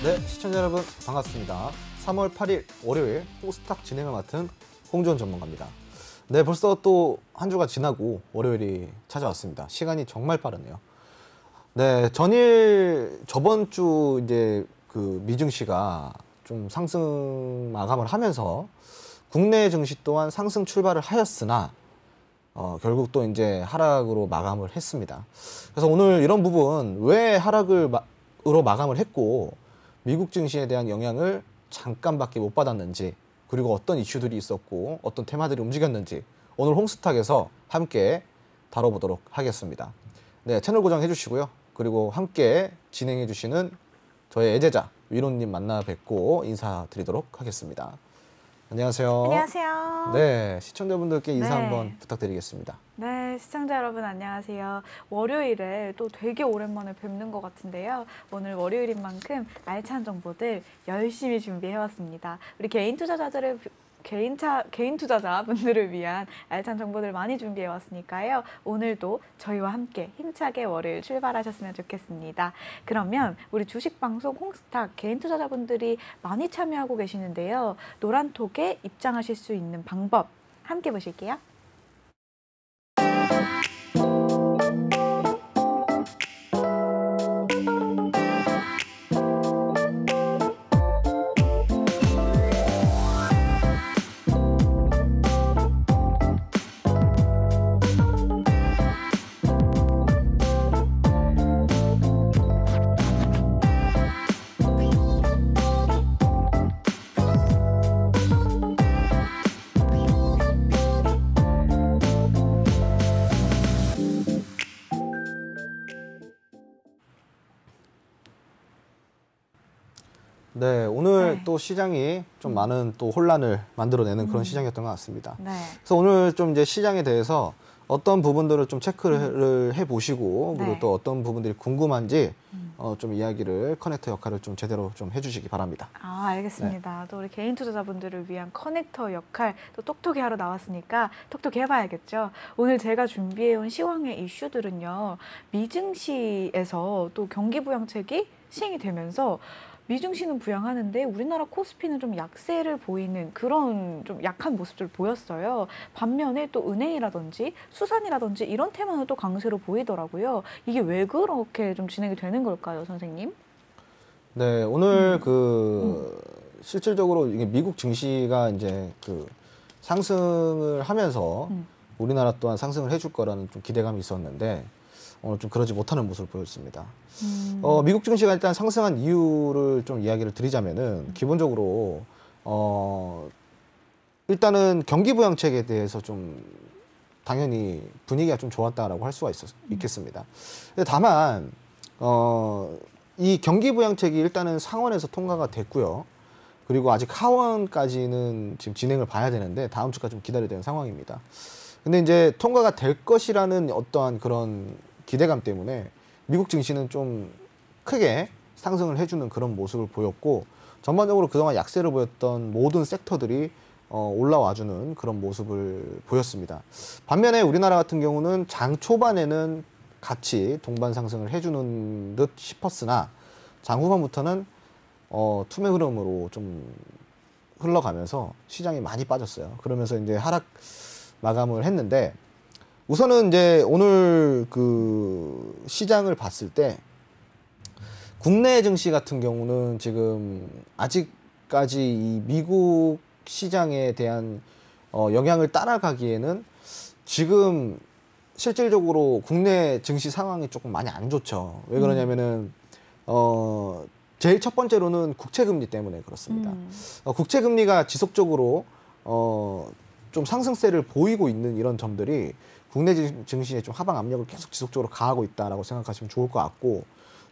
네, 시청자 여러분 반갑습니다. 3월 8일 월요일 호스탁 진행을 맡은 홍주원 전문가입니다. 네, 벌써 또 한 주가 지나고 월요일이 찾아왔습니다. 시간이 정말 빠르네요. 네, 저번 주 이제 그 미증시가 좀 상승 마감을 하면서 국내 증시 또한 상승 출발을 하였으나 결국 또 이제 하락으로 마감을 했습니다. 그래서 오늘 이런 부분 왜 하락으로 마감을 했고 미국 증시에 대한 영향을 잠깐밖에 못 받았는지, 그리고 어떤 이슈들이 있었고 어떤 테마들이 움직였는지 오늘 홍스탁에서 함께 다뤄보도록 하겠습니다. 네, 채널 고정해 주시고요. 그리고 함께 진행해 주시는 저의 애제자 위로님 만나 뵙고 인사드리도록 하겠습니다. 안녕하세요. 안녕하세요. 네, 시청자분들께 인사 네. 한번 부탁드리겠습니다. 네, 시청자 여러분 안녕하세요. 월요일에 또 되게 오랜만에 뵙는 것 같은데요. 오늘 월요일인 만큼 알찬 정보들 열심히 준비해왔습니다. 우리 개인 투자자분들을 위한 알찬 정보들 많이 준비해왔으니까요. 오늘도 저희와 함께 힘차게 월요일 출발하셨으면 좋겠습니다. 그러면 우리 주식방송 홍스탁 개인 투자자분들이 많이 참여하고 계시는데요. 노란톡에 입장하실 수 있는 방법 함께 보실게요. 네, 오늘 네. 또 시장이 좀 많은 또 혼란을 만들어내는 그런 시장이었던 것 같습니다. 네. 그래서 오늘 좀 이제 시장에 대해서 어떤 부분들을 좀 체크를 해보시고, 그리고 네. 또 어떤 부분들이 궁금한지 좀 이야기를 커넥터 역할을 좀 제대로 좀 해주시기 바랍니다. 아, 알겠습니다. 또 우리 개인 투자자분들을 위한 커넥터 역할 또 똑똑히 하러 나왔으니까 똑똑히 해봐야겠죠. 오늘 제가 준비해온 시황의 이슈들은요. 미증시에서 또 경기부양책이 시행이 되면서 미증시는 부양하는데 우리나라 코스피는 좀 약세를 보이는 그런 좀 약한 모습을 보였어요. 반면에 또 은행이라든지 수산이라든지 이런 테마는 또 강세로 보이더라고요. 이게 왜 그렇게 좀 진행이 되는 걸까요, 선생님? 네, 오늘 실질적으로 이게 미국 증시가 이제 그 상승을 하면서 우리나라 또한 상승을 해줄 거라는 좀 기대감이 있었는데 오늘 좀 그러지 못하는 모습을 보였습니다. 미국 증시가 일단 상승한 이유를 좀 이야기를 드리자면은 기본적으로 일단은 경기 부양책에 대해서 좀 당연히 분위기가 좀 좋았다라고 할 수가 있겠습니다. 근데 다만 이 경기 부양책이 일단은 상원에서 통과가 됐고요. 그리고 아직 하원까지는 지금 진행을 봐야 되는데 다음 주까지 좀 기다려야 되는 상황입니다. 근데 이제 통과가 될 것이라는 어떠한 그런 기대감 때문에 미국 증시는 좀 크게 상승을 해주는 그런 모습을 보였고, 전반적으로 그동안 약세를 보였던 모든 섹터들이 올라와주는 그런 모습을 보였습니다. 반면에 우리나라 같은 경우는 장 초반에는 같이 동반 상승을 해주는 듯 싶었으나 장 후반부터는 투매 흐름으로 좀 흘러가면서 시장이 많이 빠졌어요. 그러면서 이제 하락 마감을 했는데, 우선은 이제 오늘 그 시장을 봤을 때 국내 증시 같은 경우는 지금 아직까지 이 미국 시장에 대한 영향을 따라가기에는 지금 실질적으로 국내 증시 상황이 조금 많이 안 좋죠. 왜 그러냐면은 제일 첫 번째로는 국채금리 때문에 그렇습니다. 국채금리가 지속적으로 좀 상승세를 보이고 있는 이런 점들이 국내 증시에 좀 하방 압력을 계속 지속적으로 가하고 있다라고 생각하시면 좋을 것 같고,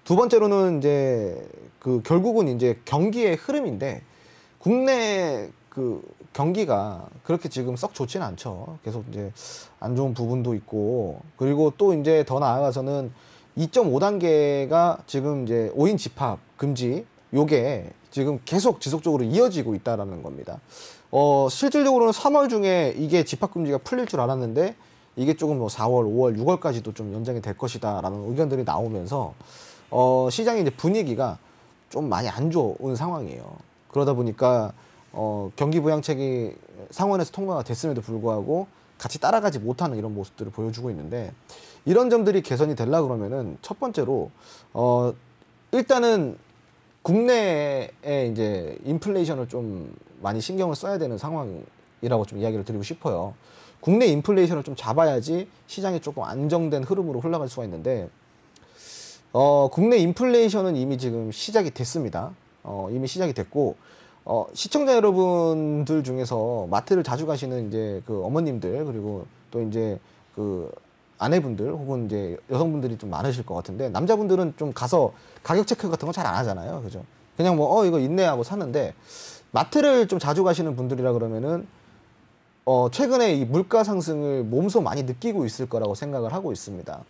두 번째로는 이제 그 결국은 이제 경기의 흐름인데 국내 그 경기가 그렇게 지금 썩 좋지는 않죠. 계속 이제 안 좋은 부분도 있고, 그리고 또 이제 더 나아가서는 2.5단계가 지금 이제 5인 집합 금지 요게 지금 계속 지속적으로 이어지고 있다라는 겁니다. 실질적으로는 3월 중에 이게 집합금지가 풀릴 줄 알았는데 이게 조금 뭐 4월, 5월, 6월까지도 좀 연장이 될 것이다라는 의견들이 나오면서 시장의 이제 분위기가 좀 많이 안 좋은 상황이에요. 그러다 보니까 경기 부양책이 상원에서 통과가 됐음에도 불구하고 같이 따라가지 못하는 이런 모습들을 보여주고 있는데, 이런 점들이 개선이 되려 그러면은 첫 번째로 일단은 국내에 이제 인플레이션을 좀 많이 신경을 써야 되는 상황이라고 좀 이야기를 드리고 싶어요. 국내 인플레이션을 좀 잡아야지 시장이 조금 안정된 흐름으로 흘러갈 수가 있는데, 국내 인플레이션은 이미 지금 시작이 됐습니다. 이미 시작이 됐고, 시청자 여러분들 중에서 마트를 자주 가시는 이제 그 어머님들, 그리고 또 이제 그 아내분들 혹은 이제 여성분들이 좀 많으실 것 같은데, 남자분들은 좀 가서 가격 체크 같은 거 잘 안 하잖아요. 그죠? 그냥 뭐, 이거 있네 하고 사는데, 마트를 좀 자주 가시는 분들이라 그러면은, 최근에 이 물가 상승을 몸소 많이 느끼고 있을 거라고 생각을 하고 있습니다.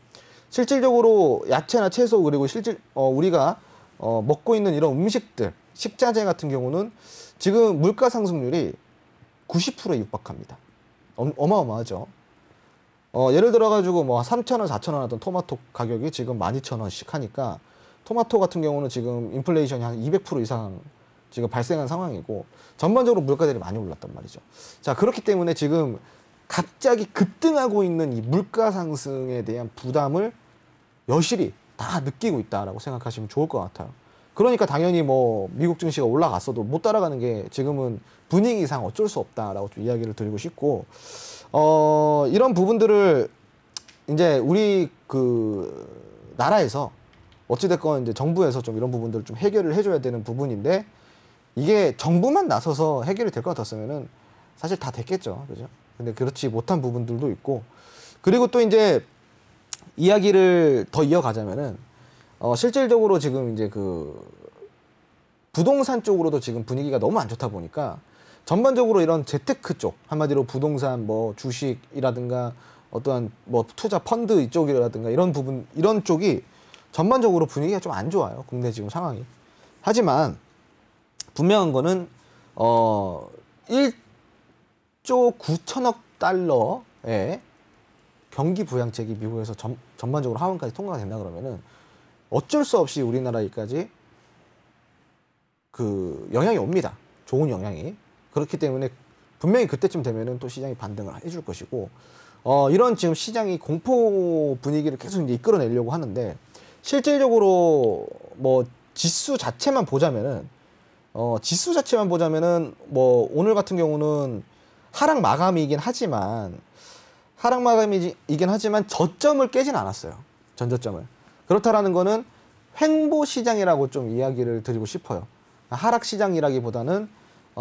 실질적으로 야채나 채소, 그리고 우리가 먹고 있는 이런 음식들, 식자재 같은 경우는 지금 물가 상승률이 90%에 육박합니다. 어마어마하죠. 예를 들어가지고 뭐 3,000원, 4,000원 하던 토마토 가격이 지금 12,000원씩 하니까, 토마토 같은 경우는 지금 인플레이션이 한 200% 이상 지금 발생한 상황이고, 전반적으로 물가들이 많이 올랐단 말이죠. 자, 그렇기 때문에 지금 갑자기 급등하고 있는 이 물가 상승에 대한 부담을 여실히 다 느끼고 있다라고 생각하시면 좋을 것 같아요. 그러니까 당연히 뭐 미국 증시가 올라갔어도 못 따라가는 게 지금은 분위기상 어쩔 수 없다라고 좀 이야기를 드리고 싶고, 이런 부분들을 이제 우리 그 나라에서 어찌됐건 이제 정부에서 좀 이런 부분들을 좀 해결을 해줘야 되는 부분인데, 이게 정부만 나서서 해결이 될 것 같았으면은 사실 다 됐겠죠. 그죠? 근데 그렇지 못한 부분들도 있고, 그리고 또 이제 이야기를 더 이어가자면은, 실질적으로 지금 이제 그 부동산 쪽으로도 지금 분위기가 너무 안 좋다 보니까, 전반적으로 이런 재테크 쪽, 한마디로 부동산 뭐 주식이라든가 어떠한 뭐 투자 펀드 이쪽이라든가 이런 부분, 이런 쪽이 전반적으로 분위기가 좀 안 좋아요. 국내 지금 상황이. 하지만 분명한 거는 1조 9천억 달러의 경기 부양책이 미국에서 전반적으로 하원까지 통과가 된다 그러면은 어쩔 수 없이 우리나라에까지 그 영향이 옵니다. 좋은 영향이. 그렇기 때문에 분명히 그때쯤 되면은 또 시장이 반등을 해줄 것이고, 이런 지금 시장이 공포 분위기를 계속 이제 이끌어내려고 하는데, 실질적으로 뭐 지수 자체만 보자면은 뭐 오늘 같은 경우는 하락 마감이긴 하지만 저점을 깨진 않았어요. 전저점을. 그렇다라는 거는 횡보 시장이라고 좀 이야기를 드리고 싶어요. 하락 시장이라기보다는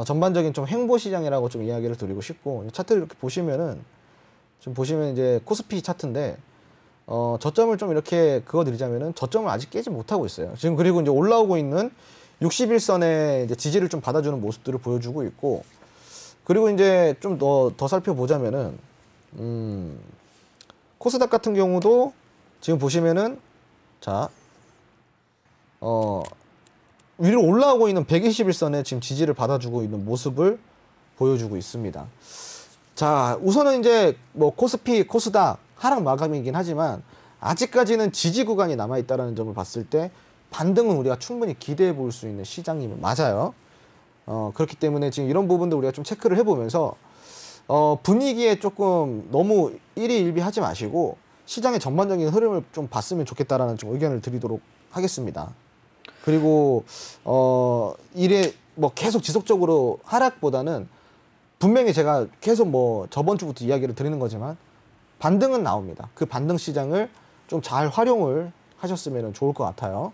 전반적인 좀 횡보 시장이라고 좀 이야기를 드리고 싶고, 차트를 이렇게 보시면은, 지금 보시면 이제 코스피 차트인데, 저점을 좀 이렇게 그어드리자면은 저점을 아직 깨지 못하고 있어요. 지금 그리고 이제 올라오고 있는 61선에 이제 지지를 좀 받아주는 모습들을 보여주고 있고, 그리고 이제 좀 더 살펴보자면은, 코스닥 같은 경우도 지금 보시면은, 자, 위로 올라오고 있는 121선에 지금 지지를 받아주고 있는 모습을 보여주고 있습니다. 자, 우선은 이제 뭐 코스피, 코스닥 하락 마감이긴 하지만 아직까지는 지지 구간이 남아있다는 점을 봤을 때 반등은 우리가 충분히 기대해 볼 수 있는 시장이면 맞아요. 그렇기 때문에 지금 이런 부분들 우리가 좀 체크를 해보면서 분위기에 조금 너무 일희일비하지 마시고 시장의 전반적인 흐름을 좀 봤으면 좋겠다라는 좀 의견을 드리도록 하겠습니다. 그리고 이래 뭐 계속 지속적으로 하락보다는 분명히 제가 계속 뭐 저번 주부터 이야기를 드리는 거지만 반등은 나옵니다. 그 반등 시장을 좀 잘 활용을 하셨으면 좋을 것 같아요.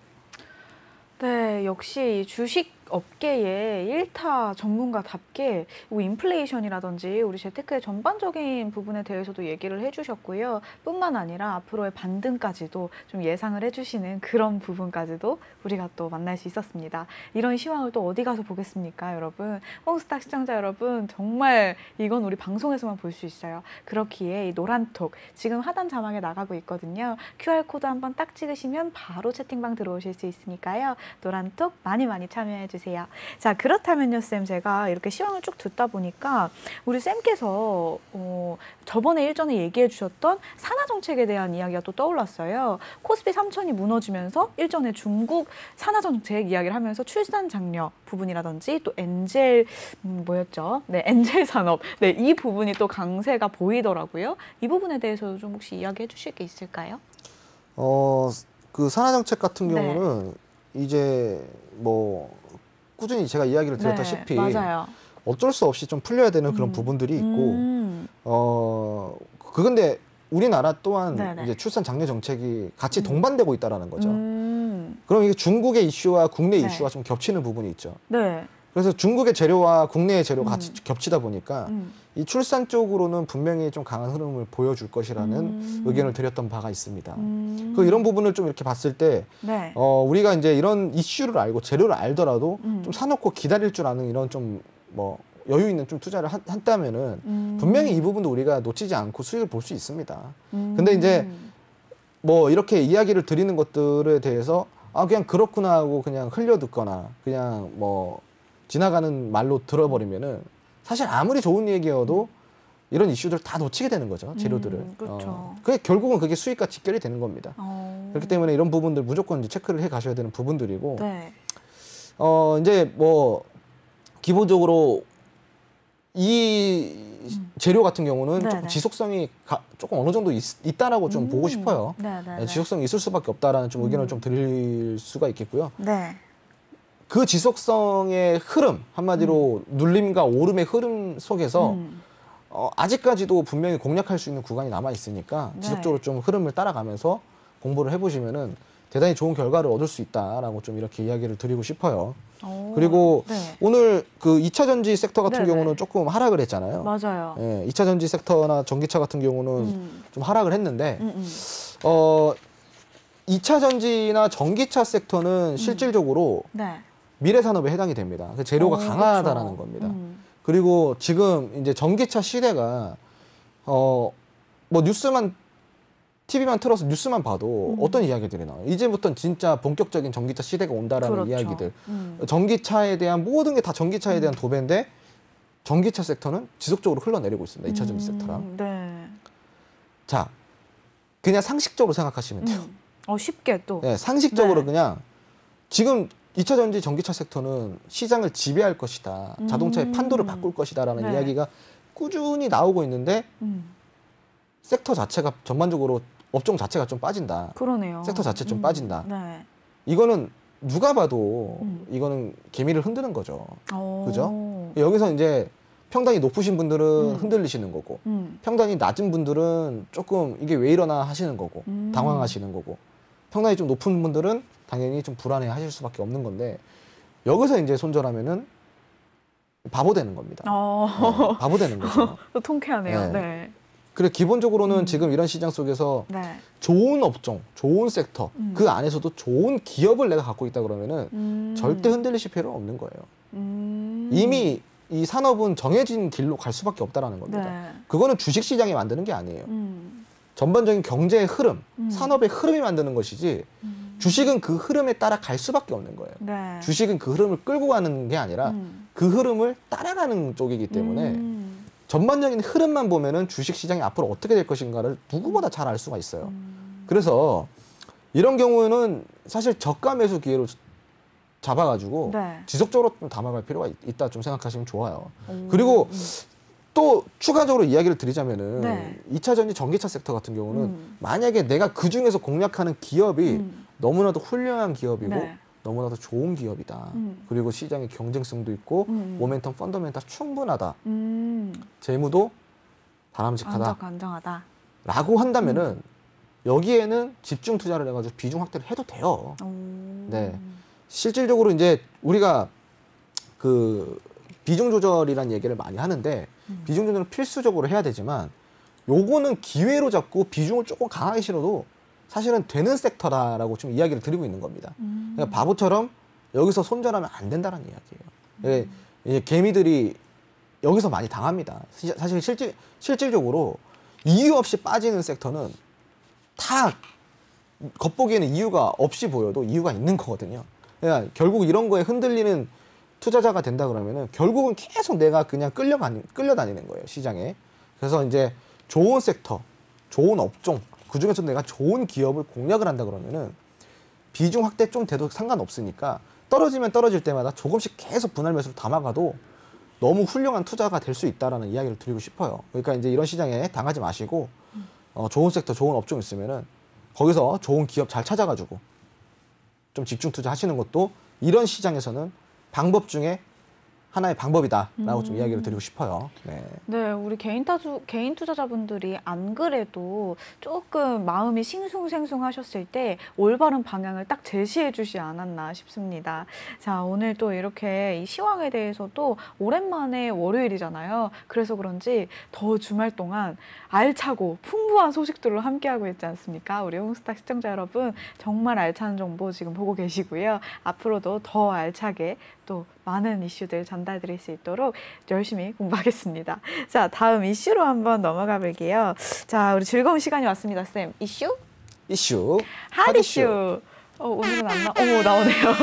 네, 역시 주식 업계의 일타 전문가답게 인플레이션이라든지 우리 재테크의 전반적인 부분에 대해서도 얘기를 해주셨고요. 뿐만 아니라 앞으로의 반등까지도 좀 예상을 해주시는 그런 부분까지도 우리가 또 만날 수 있었습니다. 이런 시황을 또 어디 가서 보겠습니까, 여러분? 홍스탁 시청자 여러분, 정말 이건 우리 방송에서만 볼 수 있어요. 그렇기에 이 노란톡 지금 하단 자막에 나가고 있거든요. QR코드 한번 딱 찍으시면 바로 채팅방 들어오실 수 있으니까요. 노란톡 많이 참여해 주세요. 주세요. 자, 그렇다면요, 쌤, 제가 이렇게 시황을 쭉 듣다 보니까 우리 쌤께서 저번에 일전에 얘기해 주셨던 산하 정책에 대한 이야기가 또 떠올랐어요. 코스피 3000이 무너지면서 일전에 중국 산하 정책 이야기를 하면서 출산 장려 부분이라든지 또 엔젤 뭐였죠? 네, 엔젤 산업. 네, 이 부분이 또 강세가 보이더라고요. 이 부분에 대해서 좀 혹시 이야기해 주실 게 있을까요? 그 산하 정책 같은 네. 경우는 이제 뭐 꾸준히 제가 이야기를 드렸다시피 네, 맞아요. 어쩔 수 없이 좀 풀려야 되는 그런 부분들이 있고 그건데 우리나라 또한 네네. 이제 출산 장려 정책이 같이 동반되고 있다라는 거죠. 음. 그럼 이게 중국의 이슈와 국내 네. 이슈가 좀 겹치는 부분이 있죠. 네. 그래서 중국의 재료와 국내의 재료가 같이 겹치다 보니까 음. 이 출산 쪽으로는 분명히 좀 강한 흐름을 보여줄 것이라는 의견을 드렸던 바가 있습니다. 그 이런 부분을 좀 이렇게 봤을 때 네. 우리가 이제 이런 이슈를 알고 재료를 알더라도 음. 좀 사놓고 기다릴 줄 아는 이런 좀 뭐 여유 있는 좀 투자를 한다면은 분명히 이 부분도 우리가 놓치지 않고 수익을 볼 수 있습니다. 근데 이제 뭐 이렇게 이야기를 드리는 것들에 대해서 그냥 그렇구나 하고 그냥 흘려듣거나 그냥 뭐 지나가는 말로 들어버리면은 사실 아무리 좋은 얘기여도 이런 이슈들 다 놓치게 되는 거죠. 재료들을. 그렇죠. 결국은 그게 수익과 직결이 되는 겁니다. 그렇기 때문에 이런 부분들 무조건 이제 체크를 해 가셔야 되는 부분들이고 네. 이제 뭐 기본적으로 이 재료 같은 경우는 네네. 조금 지속성이 조금 어느 정도 있다라고 좀 보고 싶어요. 네네. 지속성이 있을 수밖에 없다라는 좀 의견을 좀 드릴 수가 있겠고요. 네. 그 지속성의 흐름, 한마디로 눌림과 오름의 흐름 속에서 아직까지도 분명히 공략할 수 있는 구간이 남아 있으니까 네. 지속적으로 좀 흐름을 따라가면서 공부를 해보시면은 대단히 좋은 결과를 얻을 수 있다라고 좀 이렇게 이야기를 드리고 싶어요. 그리고 네. 오늘 그 2차 전지 sek터 같은 네네. 경우는 조금 하락을 했잖아요. 맞아요. 예, 2차 전지 섹터나 전기차 같은 경우는 좀 하락을 했는데 2차 전지나 전기차 섹터는 실질적으로 네. 미래 산업에 해당이 됩니다. 그 재료가 강하다라는 그렇죠. 겁니다. 그리고 지금 이제 전기차 시대가 뭐 뉴스만 TV만 틀어서 뉴스만 봐도 어떤 이야기들이 나와요. 이제부터는 진짜 본격적인 전기차 시대가 온다라는 그렇죠. 이야기들. 전기차에 대한 모든 게 다 전기차에 대한 도배인데 전기차 섹터는 지속적으로 흘러내리고 있습니다. 2차 전지 섹터랑. 네. 자, 그냥 상식적으로 생각하시면 돼요. 쉽게 또. 네, 상식적으로 네. 그냥 지금 2차 전지 전기차 섹터는 시장을 지배할 것이다. 자동차의 판도를 바꿀 것이다라는 네. 이야기가 꾸준히 나오고 있는데 섹터 자체가 전반적으로 업종 자체가 좀 빠진다. 그러네요. 섹터 자체 좀 빠진다. 네. 이거는 누가 봐도 이거는 개미를 흔드는 거죠. 그죠? 여기서 이제 평단이 높으신 분들은 흔들리시는 거고 평단이 낮은 분들은 조금 이게 왜 이러나 하시는 거고 당황하시는 거고 평단이 좀 높은 분들은 당연히 좀 불안해 하실 수밖에 없는 건데 여기서 이제 손절하면은 바보 되는 겁니다. 네, 바보 되는 거죠. 또 통쾌하네요. 네. 네. 그래 기본적으로는 지금 이런 시장 속에서 네. 좋은 업종, 좋은 섹터, 그 안에서도 좋은 기업을 내가 갖고 있다 그러면은 절대 흔들리실 필요는 없는 거예요. 이미 이 산업은 정해진 길로 갈 수밖에 없다라는 겁니다. 네. 그거는 주식 시장이 만드는 게 아니에요. 전반적인 경제의 흐름, 산업의 흐름이 만드는 것이지 주식은 그 흐름에 따라 갈 수밖에 없는 거예요. 네. 주식은 그 흐름을 끌고 가는 게 아니라 그 흐름을 따라가는 쪽이기 때문에 전반적인 흐름만 보면은 주식 시장이 앞으로 어떻게 될 것인가를 누구보다 잘 알 수가 있어요. 그래서 이런 경우에는 사실 저가 매수 기회로 잡아가지고 네. 지속적으로 좀 담아갈 필요가 있다 좀 생각하시면 좋아요. 그리고 또 추가적으로 이야기를 드리자면은 네. 2차 전지 전기차 섹터 같은 경우는 만약에 내가 그 중에서 공략하는 기업이 너무나도 훌륭한 기업이고 네. 너무나도 좋은 기업이다. 그리고 시장의 경쟁성도 있고 모멘텀 펀더멘탈 충분하다. 재무도 바람직하다. 안정하다. 라고 한다면은 여기에는 집중 투자를 해가지고 비중 확대를 해도 돼요. 네. 실질적으로 이제 우리가 그 비중 조절이라는 얘기를 많이 하는데 비중 조절은 필수적으로 해야 되지만 요거는 기회로 잡고 비중을 조금 강하게 실어도 사실은 되는 섹터다라고 좀 이야기를 드리고 있는 겁니다. 그러니까 바보처럼 여기서 손절하면 안 된다는 이야기예요. 예, 개미들이 여기서 많이 당합니다. 사실 실질적으로 이유 없이 빠지는 섹터는 다 겉보기에는 이유가 없이 보여도 이유가 있는 거거든요. 그러니까 결국 이런 거에 흔들리는 투자자가 된다 그러면은 결국은 계속 내가 그냥 끌려다니는 거예요, 시장에. 그래서 이제 좋은 섹터, 좋은 업종, 그중에서 내가 좋은 기업을 공략을 한다 그러면은 비중 확대 좀 돼도 상관없으니까 떨어지면 떨어질 때마다 조금씩 계속 분할 매수를 담아가도 너무 훌륭한 투자가 될 수 있다라는 이야기를 드리고 싶어요. 그러니까 이제 이런 시장에 당하지 마시고 좋은 섹터, 좋은 업종 있으면은 거기서 좋은 기업 잘 찾아가지고 좀 집중 투자하시는 것도 이런 시장에서는 방법 중에 하나의 방법이다라고 좀 이야기를 드리고 싶어요. 네. 네, 우리 개인 투자자분들이 안 그래도 조금 마음이 싱숭생숭하셨을 때 올바른 방향을 딱 제시해 주지 않았나 싶습니다. 자, 오늘 또 이렇게 이 시황에 대해서도 오랜만에 월요일이잖아요. 그래서 그런지 더 주말 동안 알차고 풍부한 소식들로 함께하고 있지 않습니까? 우리 홍스탁 시청자 여러분, 정말 알찬 정보 지금 보고 계시고요. 앞으로도 더 알차게 또 많은 이슈들 전달드릴 수 있도록 열심히 공부하겠습니다. 자, 다음 이슈로 한번 넘어가 볼게요. 자, 우리 즐거운 시간이 왔습니다, 쌤. 이슈? 핫 이슈. 오늘은 안 나오네요.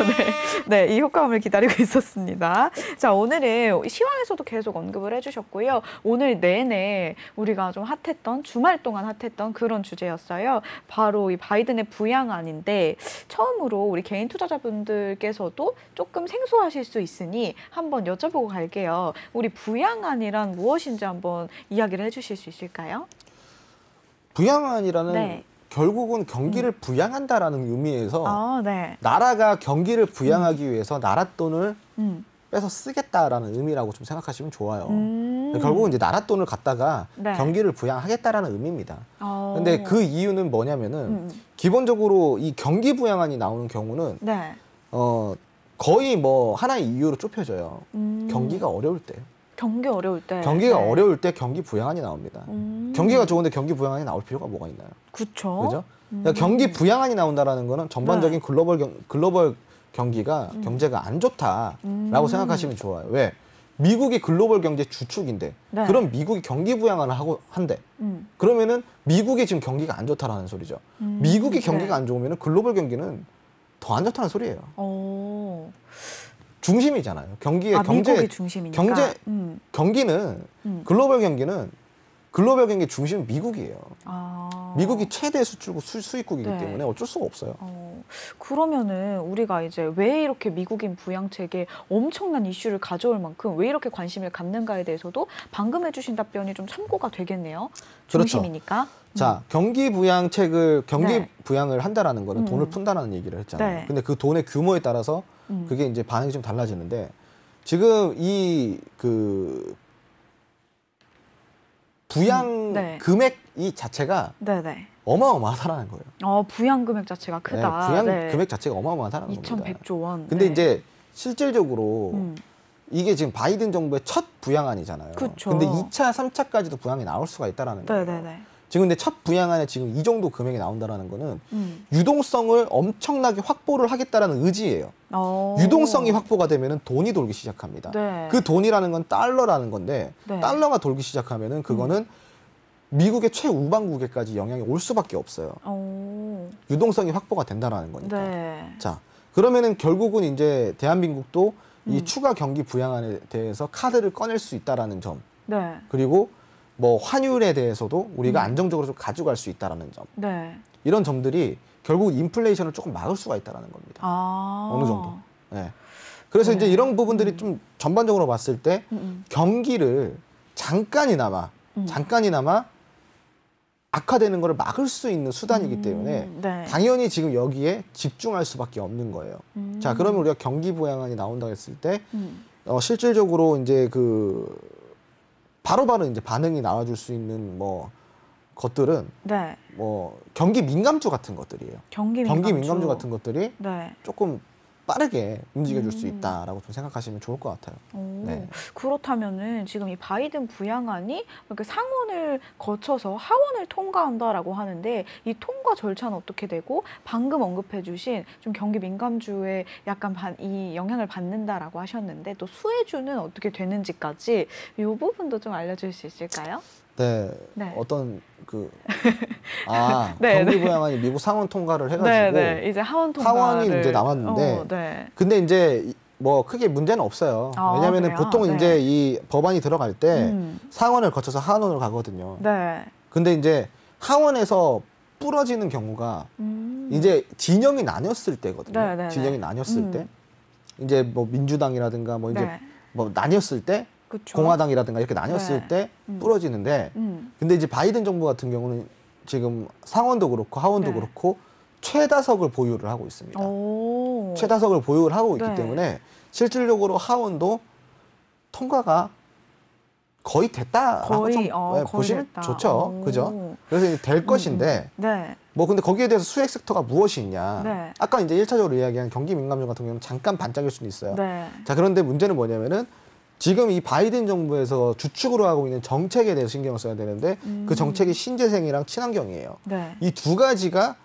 네, 이 효과음을 기다리고 있었습니다. 자, 오늘은 시황에서도 계속 언급을 해주셨고요. 오늘 내내 우리가 좀 핫했던, 주말 동안 핫했던 그런 주제였어요. 바로 이 바이든의 부양안인데 처음으로 우리 개인 투자자분들께서도 조금 생소하실 수 있으니 한번 여쭤보고 갈게요. 우리 부양안이란 무엇인지 한번 이야기를 해주실 수 있을까요? 부양안이라는 네. 결국은 경기를 부양한다라는 의미에서 네. 나라가 경기를 부양하기 위해서 나라 돈을 빼서 쓰겠다라는 의미라고 좀 생각하시면 좋아요. 결국은 이제 나라 돈을 갖다가 네. 경기를 부양하겠다라는 의미입니다. 근데 그 이유는 뭐냐면은 기본적으로 이 경기 부양안이 나오는 경우는 네. 거의 뭐 하나의 이유로 좁혀져요. 경기가 어려울 때. 경기 어려울 때. 경기가 네. 어려울 때 경기 부양안이 나옵니다. 경기가 좋은데 경기 부양안이 나올 필요가 뭐가 있나요? 그렇죠. 그죠? 그러니까 경기 부양안이 나온다라는 거는 전반적인 글로벌 경기가 경제가 안 좋다라고 생각하시면 좋아요. 왜? 미국이 글로벌 경제 주축인데 네. 그럼 미국이 경기 부양안을 한대. 그러면은 미국이 지금 경기가 안 좋다라는 소리죠. 미국이 경기가 네. 안 좋으면은 글로벌 경기는 더 안 좋다는 소리예요. 중심이잖아요. 경기의 미국이 중심이니까. 경기는 글로벌 경기 중심은 미국이에요. 미국이 최대 수출국 수입국이기 네. 때문에 어쩔 수가 없어요. 그러면은 우리가 이제 왜 이렇게 미국인 부양책에 엄청난 이슈를 가져올 만큼 왜 이렇게 관심을 갖는가에 대해서도 방금 해주신 답변이 좀 참고가 되겠네요. 중심이니까. 자, 경기 부양책을 네. 부양을 한다라는 거는 돈을 푼다라는 얘기를 했잖아요. 네. 근데 그 돈의 규모에 따라서 그게 이제 반응이 좀 달라지는데 지금 이 부양 네. 금액 자체가 네네. 어마어마하다라는 거예요. 부양 금액 자체가 크다. 네, 부양 네. 금액 자체가 어마어마하다는 겁니다. 2,100조 원. 근데 네. 이제 실질적으로 이게 지금 바이든 정부의 첫 부양안이잖아요. 그쵸. 근데 2차, 3차까지도 부양이 나올 수가 있다라는 거예요. 네네네. 지금 근데 첫 부양안에 지금 이 정도 금액이 나온다라는 거는 유동성을 엄청나게 확보를 하겠다라는 의지예요. 유동성이 확보가 되면은 돈이 돌기 시작합니다. 네. 그 돈이라는 건 달러라는 건데 네. 달러가 돌기 시작하면은 그거는 미국의 최우방국에까지 영향이 올 수밖에 없어요. 유동성이 확보가 된다라는 거니까. 네. 자, 그러면은 결국은 이제 대한민국도 이 추가 경기 부양안에 대해서 카드를 꺼낼 수 있다라는 점. 네. 그리고 뭐 환율에 대해서도 우리가 안정적으로 좀 가져갈 수 있다라는 점. 네. 이런 점들이 결국 인플레이션을 조금 막을 수가 있다라는 겁니다. 어느 정도. 네. 그래서 네. 이제 이런 부분들이 좀 전반적으로 봤을 때 경기를 잠깐이나마 악화되는 것을 막을 수 있는 수단이기 때문에 네. 당연히 지금 여기에 집중할 수밖에 없는 거예요. 자, 그러면 우리가 경기 부양안이 나온다고 했을 때 실질적으로 이제 바로바로 이제 반응이 나와줄 수 있는 뭐 것들은 네. 뭐 경기 민감주 같은 것들이에요. 경기 민감주 같은 것들이 네. 조금 빠르게 움직여줄 수 있다라고 좀 생각하시면 좋을 것 같아요. 네. 그렇다면은 지금 이 바이든 부양안이 이렇게 상원을 거쳐서 하원을 통과한다라고 하는데 이 통과 절차는 어떻게 되고 방금 언급해주신 좀 경기 민감주에 약간 이 영향을 받는다라고 하셨는데 또 수혜주는 어떻게 되는지까지 이 부분도 좀 알려줄 수 있을까요? 네. 네. 어떤 네, 경기 네. 부양안이 미국 상원 통과를 해가지고 네, 네. 이제 하원이 이제 남았는데 네. 근데 이제 뭐 크게 문제는 없어요. 아, 왜냐하면 그래요? 보통 네. 이제 이 법안이 들어갈 때 상원을 거쳐서 하원으로 가거든요. 네. 근데 이제 하원에서 부러지는 경우가 이제 진영이 나뉘었을 때거든요. 네, 네, 네. 진영이 나뉘었을 때 이제 뭐 민주당이라든가 뭐 이제 네. 뭐 나뉘었을 때 그쵸. 공화당이라든가 이렇게 나뉘었을 네. 때 부러지는데 근데 이제 바이든 정부 같은 경우는 지금 상원도 그렇고 하원도 네. 그렇고 최다석을 보유를 하고 있습니다. 오. 최다석을 보유를 하고 있기 네. 때문에 실질적으로 하원도 통과가 거의 됐다라고 거의, 좀 거의 보시면 됐다. 좋죠. 오. 그죠? 그래서 이제 될 것인데 네. 뭐 근데 거기에 대해서 수혜 섹터가 무엇이 있냐. 네. 아까 이제 1차적으로 이야기한 경기 민감주 같은 경우는 잠깐 반짝일 수는 있어요. 네. 자, 그런데 문제는 뭐냐면은 지금 이 바이든 정부에서 주축으로 하고 있는 정책에 대해서 신경을 써야 되는데 그 정책이 신재생이랑 친환경이에요. 네. 이 두 가지가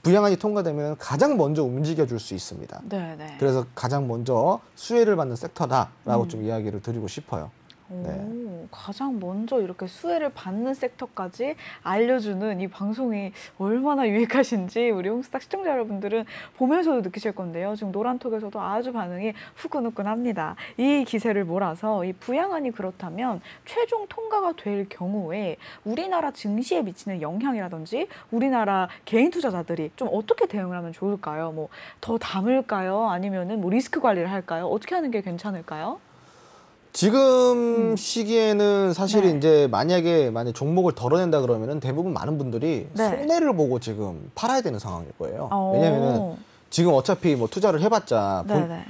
부양안이 통과되면 가장 먼저 움직여줄 수 있습니다. 네. 네. 그래서 가장 먼저 수혜를 받는 섹터다라고 좀 이야기를 드리고 싶어요. 오, 가장 먼저 이렇게 수혜를 받는 섹터까지 알려주는 이 방송이 얼마나 유익하신지 우리 홍스탁 시청자 여러분들은 보면서도 느끼실 건데요. 지금 노란톡에서도 아주 반응이 후끈후끈합니다. 이 기세를 몰아서 이 부양안이 그렇다면 최종 통과가 될 경우에 우리나라 증시에 미치는 영향이라든지 우리나라 개인 투자자들이 좀 어떻게 대응을 하면 좋을까요? 뭐 더 담을까요? 아니면은 뭐 리스크 관리를 할까요? 어떻게 하는 게 괜찮을까요? 지금 시기에는 사실 네. 이제 만약에 종목을 덜어낸다 그러면은 대부분 많은 분들이 네. 손해를 보고 지금 팔아야 되는 상황일 거예요. 오. 왜냐면은 지금 어차피 뭐 투자를 해봤자 네네.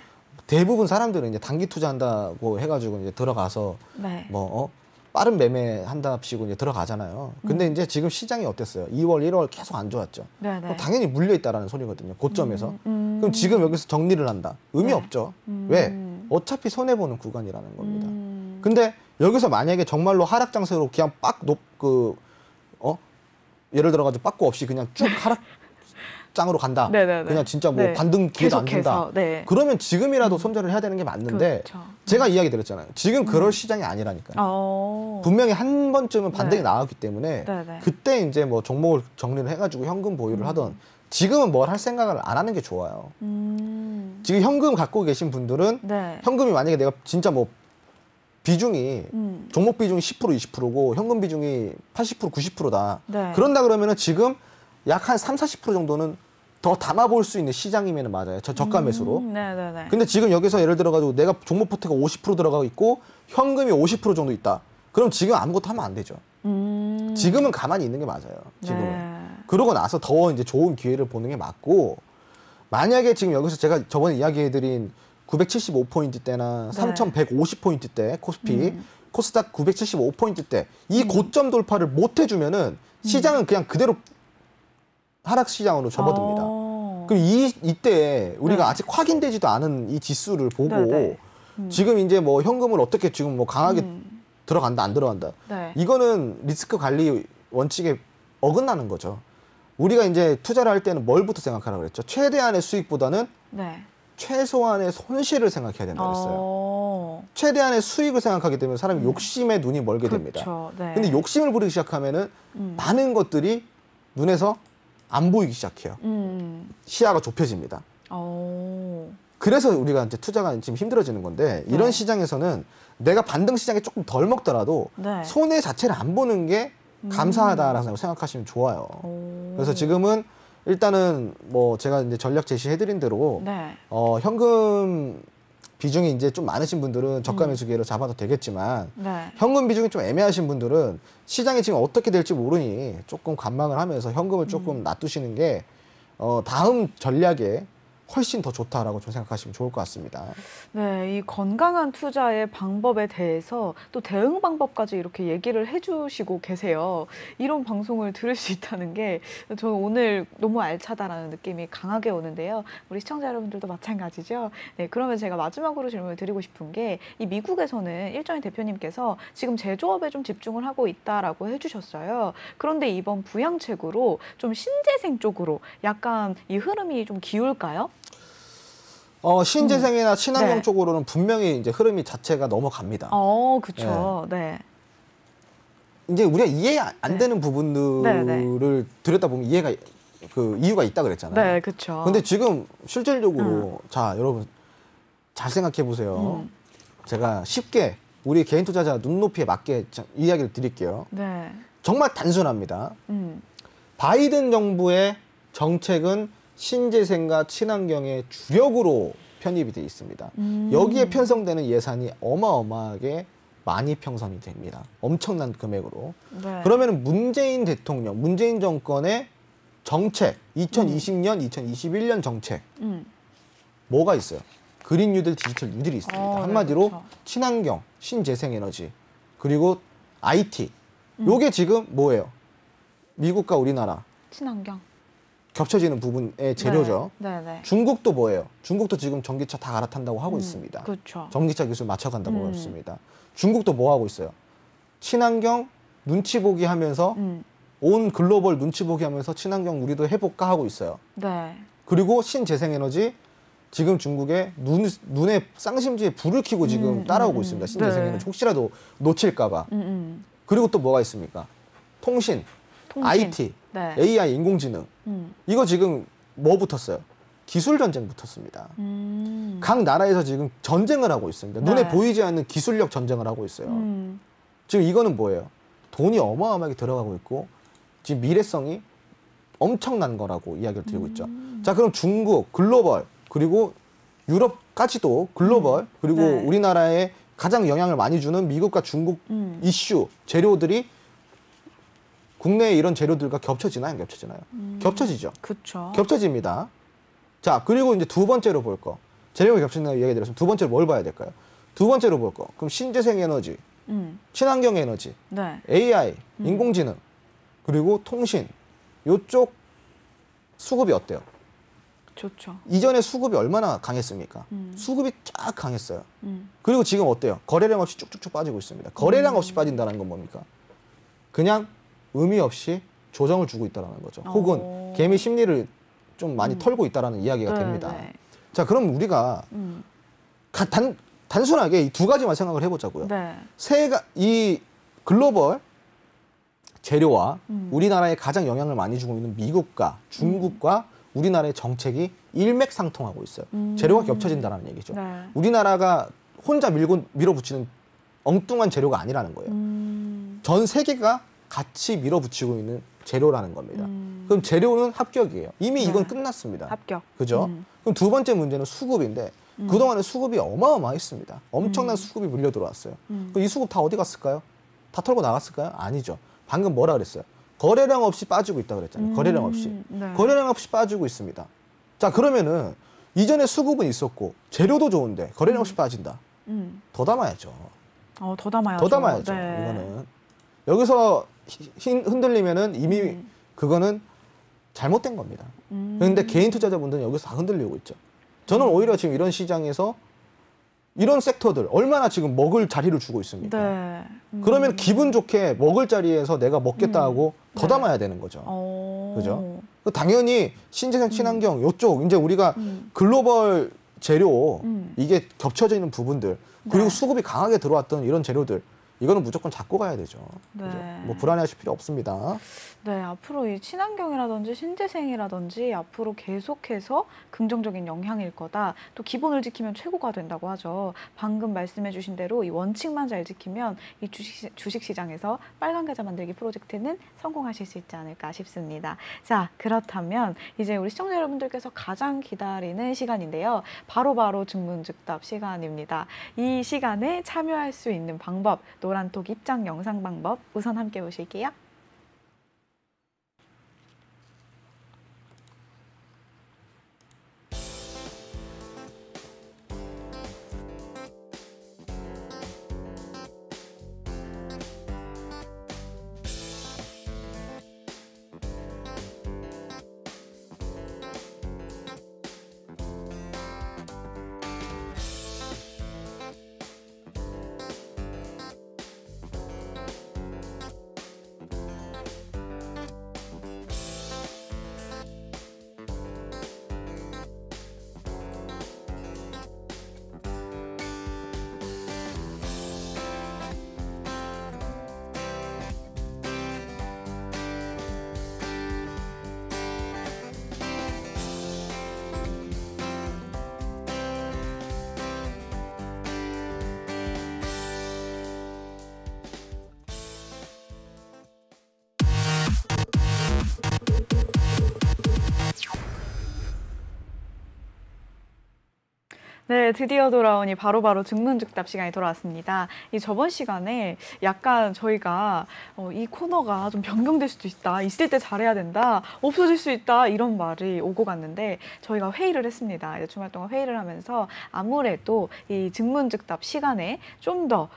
대부분 사람들은 이제 단기 투자한다고 해가지고 이제 들어가서 네. 뭐 빠른 매매 한답시고 이제 들어가잖아요. 근데 이제 지금 시장이 어땠어요? 2월, 1월 계속 안 좋았죠. 네네. 그럼 당연히 물려 있다라는 소리거든요. 고점에서. 그럼 지금 여기서 정리를 한다. 의미 네. 없죠. 왜? 어차피 손해 보는 구간이라는 겁니다. 근데 여기서 만약에 정말로 하락 장세로 그냥 예를 들어가지고 빠꾸 없이 그냥 쭉 하락장으로 간다. 네네네. 그냥 진짜 뭐 네. 반등 기회도 안 계속해서, 준다. 네. 그러면 지금이라도 손절을 해야 되는 게 맞는데 그렇죠. 제가 이야기 드렸잖아요. 지금 그럴 시장이 아니라니까요. 분명히 한 번쯤은 반등이 네. 나왔기 때문에 네네. 그때 이제 뭐 종목을 정리를 해가지고 현금 보유를 하던 지금은 뭘 할 생각을 안 하는 게 좋아요. 지금 현금 갖고 계신 분들은 네. 현금이 만약에 내가 진짜 뭐 비중이 종목 비중이 10% 20%고 현금 비중이 80% 90%다. 네. 그런다 그러면은 지금 약 한 3, 40% 정도는 더 담아볼 수 있는 시장이면 맞아요. 저가 매수로. 네네네. 근데 지금 여기서 예를 들어가지고 내가 종목 포트가 50% 들어가고 있고 현금이 50% 정도 있다. 그럼 지금 아무것도 하면 안 되죠. 지금은 가만히 있는 게 맞아요. 지금은. 네. 그러고 나서 더 이제 좋은 기회를 보는 게 맞고 만약에 지금 여기서 제가 저번에 이야기해드린 975포인트대나 네. 3150포인트대 코스피, 코스닥 975포인트대 이 고점 돌파를 못 해주면은 시장은 그냥 그대로 하락 시장으로 접어듭니다. 그럼 이때 우리가 네. 아직 확인되지도 않은 이 지수를 보고 네, 네. 지금 이제 뭐 현금을 어떻게 지금 뭐 강하게 들어간다 안 들어간다 네. 이거는 리스크 관리 원칙에 어긋나는 거죠. 우리가 이제 투자를 할 때는 뭘부터 생각하라고 그랬죠? 최대한의 수익보다는 네. 최소한의 손실을 생각해야 된다고 했어요. 최대한의 수익을 생각하게 되면 사람이 욕심에 눈이 멀게 됩니다. 그렇죠. 네. 근데 욕심을 부리기 시작하면은 많은 것들이 눈에서 안 보이기 시작해요. 시야가 좁혀집니다. 그래서 우리가 이제 투자가 지금 힘들어지는 건데 이런 네. 시장에서는 내가 반등 시장에 조금 덜 먹더라도 네. 손해 자체를 안 보는 게 감사하다라고 생각하시면 좋아요. 그래서 지금은 일단은 뭐 제가 이제 전략 제시해드린 대로 네. 현금 비중이 이제 좀 많으신 분들은 저가 매수 기회로 잡아도 되겠지만 네. 현금 비중이 좀 애매하신 분들은 시장이 지금 어떻게 될지 모르니 조금 관망을 하면서 현금을 조금 놔두시는 게 다음 전략에 훨씬 더 좋다라고 좀 생각하시면 좋을 것 같습니다. 네, 이 건강한 투자의 방법에 대해서 또 대응 방법까지 이렇게 얘기를 해주시고 계세요. 이런 방송을 들을 수 있다는 게 저는 오늘 너무 알차다라는 느낌이 강하게 오는데요. 우리 시청자 여러분들도 마찬가지죠. 네, 그러면 제가 마지막으로 질문을 드리고 싶은 게 이 미국에서는 일전에 대표님께서 지금 제조업에 좀 집중을 하고 있다라고 해주셨어요. 그런데 이번 부양책으로 좀 신재생 쪽으로 약간 이 흐름이 좀 기울까요? 신재생이나 친환경 네. 쪽으로는 분명히 이제 흐름이 자체가 넘어갑니다. 그렇죠. 네. 이제 우리가 이해 안 네. 되는 부분들을 들여다보면 이유가 있다 그랬잖아요. 네, 그렇죠. 근데 지금 실질적으로 자, 여러분 잘 생각해 보세요. 제가 쉽게 우리 개인 투자자 눈높이에 맞게 이야기를 드릴게요. 네. 정말 단순합니다. 바이든 정부의 정책은 신재생과 친환경의 주력으로 편입이 되어 있습니다. 여기에 편성되는 예산이 어마어마하게 많이 편성이 됩니다. 엄청난 금액으로. 네. 그러면 문재인 대통령, 문재인 정권의 정책, 2020년, 2021년 정책 뭐가 있어요? 그린 뉴딜, 디지털 뉴딜이 있습니다. 한마디로 네, 그렇죠. 친환경, 신재생에너지, 그리고 IT. 요게 지금 뭐예요? 미국과 우리나라 친환경. 겹쳐지는 부분의 재료죠. 네, 네. 중국도 뭐예요? 중국도 지금 전기차 다 갈아탄다고 하고 있습니다. 그렇죠. 전기차 기술 맞춰간다고 하고 있습니다. 중국도 뭐 하고 있어요? 친환경 눈치 보기 하면서 온 글로벌 눈치 보기 하면서 친환경 우리도 해볼까 하고 있어요. 네. 그리고 신재생에너지 지금 중국의 눈에 쌍심지에 불을 켜고 지금 따라오고 있습니다. 신재생에너지 혹시라도 놓칠까봐. 그리고 또 뭐가 있습니까? 통신. IT, 네. AI, 인공지능. 이거 지금 뭐 붙었어요? 기술 전쟁 붙었습니다. 각 나라에서 지금 전쟁을 하고 있습니다. 네. 눈에 보이지 않는 기술력 전쟁을 하고 있어요. 지금 이거는 뭐예요? 돈이 어마어마하게 들어가고 있고 지금 미래성이 엄청난 거라고 이야기를 드리고 있죠. 자, 그럼 중국, 글로벌, 그리고 유럽까지도 글로벌, 그리고 네. 우리나라에 가장 영향을 많이 주는 미국과 중국 이슈, 재료들이 국내에 이런 재료들과 겹쳐지나요? 안 겹쳐지나요? 겹쳐지죠. 그렇죠. 겹쳐집니다. 자, 그리고 이제 두 번째로 볼 거. 재료가 겹친다고 이야기 드렸으면 두 번째로 뭘 봐야 될까요? 두 번째로 볼 거. 그럼 신재생 에너지, 친환경 에너지, 네. AI, 인공지능, 그리고 통신. 요쪽 수급이 어때요? 좋죠. 이전에 수급이 얼마나 강했습니까? 수급이 쫙 강했어요. 그리고 지금 어때요? 거래량 없이 쭉쭉쭉 빠지고 있습니다. 거래량 없이 빠진다는 건 뭡니까? 그냥 의미 없이 조정을 주고 있다는 거죠. 혹은 개미 심리를 좀 많이 털고 있다는 이야기가 네, 됩니다. 네. 자, 그럼 우리가 단순하게 이 두 가지만 생각을 해보자고요. 네. 이 글로벌 재료와 우리나라에 가장 영향을 많이 주고 있는 미국과 중국과 우리나라의 정책이 일맥상통하고 있어요. 재료가 겹쳐진다는 얘기죠. 네. 우리나라가 혼자 밀어붙이는 엉뚱한 재료가 아니라는 거예요. 전 세계가 같이 밀어붙이고 있는 재료라는 겁니다. 그럼 재료는 합격이에요. 이미 네. 이건 끝났습니다. 합격. 그죠? 그럼 두 번째 문제는 수급인데 그동안에 수급이 어마어마했습니다. 엄청난 수급이 물려 들어왔어요. 그럼 이 수급 다 어디 갔을까요? 다 털고 나갔을까요? 아니죠. 방금 뭐라 그랬어요? 거래량 없이 빠지고 있다고 그랬잖아요. 거래량 없이. 네. 거래량 없이 빠지고 있습니다. 자, 그러면은 이전에 수급은 있었고 재료도 좋은데 거래량 없이 빠진다. 더 담아야죠. 더 담아야죠. 더 담아야죠. 네. 이거는. 여기서 흔들리면은 이미 그거는 잘못된 겁니다. 그런데 개인 투자자분들은 여기서 다 흔들리고 있죠. 저는 오히려 지금 이런 시장에서 이런 섹터들 얼마나 지금 먹을 자리를 주고 있습니까? 네. 그러면 기분 좋게 먹을 자리에서 내가 먹겠다 하고 더 네. 담아야 되는 거죠. 그죠? 당연히 신재생 친환경 요쪽 이제 우리가 글로벌 재료 이게 겹쳐져 있는 부분들 그리고 네. 수급이 강하게 들어왔던 이런 재료들 이거는 무조건 잡고 가야 되죠. 네. 그죠? 뭐 불안해하실 필요 없습니다. 네, 앞으로 이 친환경이라든지 신재생이라든지 앞으로 계속해서 긍정적인 영향일 거다. 또 기본을 지키면 최고가 된다고 하죠. 방금 말씀해주신 대로 이 원칙만 잘 지키면 이 주식시장에서 빨간 계좌 만들기 프로젝트는 성공하실 수 있지 않을까 싶습니다. 자, 그렇다면 이제 우리 시청자 여러분들께서 가장 기다리는 시간인데요. 바로바로 증문즉답 시간입니다. 이 시간에 참여할 수 있는 방법, 노란톡 입장 영상 방법 우선 함께 보실게요. 네, 드디어 돌아오니 바로바로 증문즉답 시간이 돌아왔습니다. 이 저번 시간에 약간 저희가 이 코너가 좀 변경될 수도 있다, 있을 때 잘해야 된다, 없어질 수 있다 이런 말이 오고 갔는데 저희가 회의를 했습니다. 이제 주말 동안 회의를 하면서 아무래도 이 증문즉답 시간에 좀 더